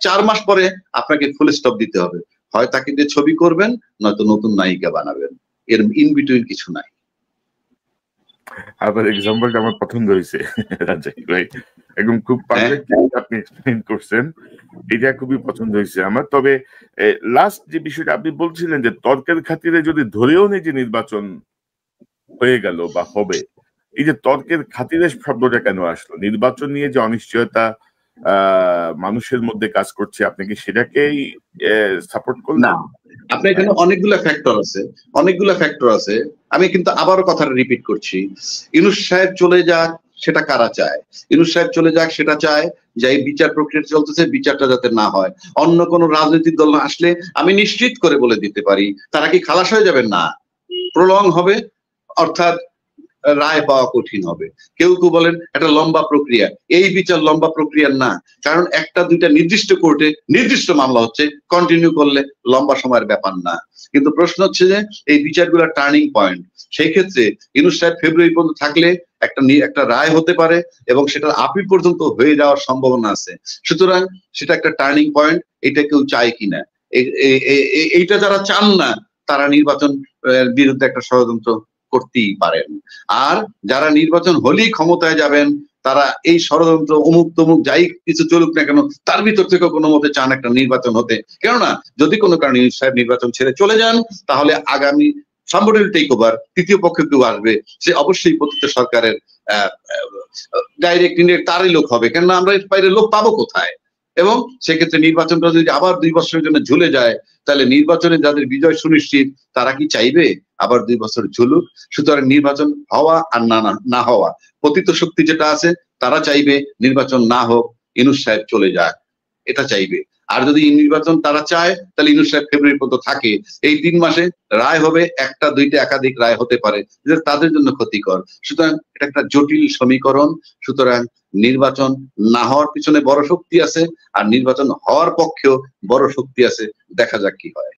4 মাস পরে আপনাকে ফুল স্টপ দিতে হবে, হয় তাকে দিয়ে ছবি করবেন, নয়তো নতুন নায়িকা বানাবেন, এর ইন বিটুইন কিছু নাই। আবার এক্সাম্পলটা আমার পছন্দ হয়েছে রাজ্জাকী ভাই, একদম খুব পারফেক্ট আপনি এক্সপ্লেইন করছেন, এটা খুবই পছন্দ হয়েছে আমার। তবে লাস্ট যে বিষয়টা আপনি বলছিলেন যে তর্কের খাতিরে যদি ধরেও নেই যে নির্বাচন হয়ে গেল বা হবে, এই যে তর্কের খাতিরে শব্দটা কেন আসলো? নির্বাচন নিয়ে যে অনিশ্চয়তা মানুষের মধ্যে কাজ করছে, আপনি কি সেটাকেই সাপোর্ট করলেন? না, আপনি এখানে অনেকগুলা ফ্যাক্টর আছে। আমি কিন্তু আবারও কথাটা রিপিট করছি, ইউনূস সাহেব চলে যাক, সেটা কারা চায়? ইউনূস সাহেব চলে যাক সেটা চায়, যে এই বিচার প্রক্রিয়া চলতেছে বিচারটা যাতে না হয়। অন্য কোন রাজনৈতিক দল আসলে আমি নিশ্চিত করে বলে দিতে পারি তারা কি খালাস হয়ে যাবেন? না, প্রলং হবে, অর্থাৎ রায় পাওয়া কঠিন হবে। কেউ কেউ বলেন একটা লম্বা প্রক্রিয়া, এই বিচার লম্বা প্রক্রিয়ার না, কারণ একটা দুইটা নির্দিষ্ট কোর্টে নির্দিষ্ট মামলা হচ্ছে, কন্টিনিউ করলে লম্বা সময়ের ব্যাপার না। কিন্তু প্রশ্ন হচ্ছে যে এই বিচারগুলো টার্নিং পয়েন্ট, সেই ক্ষেত্রে ইউনূস সাহেব ফেব্রুয়ারি পর্যন্ত থাকলে একটা রায় হতে পারে এবং সেটা আপিল পর্যন্ত হয়ে যাওয়ার সম্ভাবনা আছে। সুতরাং সেটা একটা টার্নিং পয়েন্ট, এটা কেউ চায় কিনা, এইটা যারা চান না তারা নির্বাচন বিরুদ্ধে একটা ষড়যন্ত্র করতেই পারেন। আর যারা নির্বাচন হলেই ক্ষমতায় যাবেন তারা এই ষড়যন্ত্র অমুক তমুক যাই কিছু চলুক না কেন তার ভিতর থেকে কোনো মতে চান একটা নির্বাচন হতে। কেননা যদি কোনো কারণে ইউনূস সাহেব নির্বাচন ছেড়ে চলে যান তাহলে আগামী somebody will take over, তৃতীয় পক্ষ কেউ আসবে, সে অবশ্যই পতিত সরকারের ডাইরেক্ট ইনডাইরেক্ট তারই লোক হবে। কেননা আমরা এর বাইরে লোক পাবো কোথায়? এবং সেক্ষেত্রে নির্বাচনটা যদি আবার 2 বছরের জন্য ঝুলে যায় তাহলে নির্বাচনে যাদের বিজয় সুনিশ্চিত তারা কি চাইবে আবার 2 বছর ঝুলুক? সুতরাং নির্বাচন হওয়া আর না হওয়া, পতিত শক্তি যেটা আছে তারা চাইবে নির্বাচন না হোক, ইউনূস সাহেব চলে যাক, এটা চাইবে। আর যদি নির্বাচন তারা চায় তাহলে ইউনূস সাহেব ফেব্রুয়ারি পর্যন্ত থাকে। এই 3 মাসে রায় হবে, একটা দুইটা একাধিক রায় হতে পারে, যেটা তাদের জন্য ক্ষতিকর। সুতরাং এটা একটা জটিল সমীকরণ। সুতরাং নির্বাচন না হওয়ার পিছনে বড় শক্তি আছে, আর নির্বাচন হওয়ার পক্ষেও বড় শক্তি আছে। দেখা যাক কি হয়।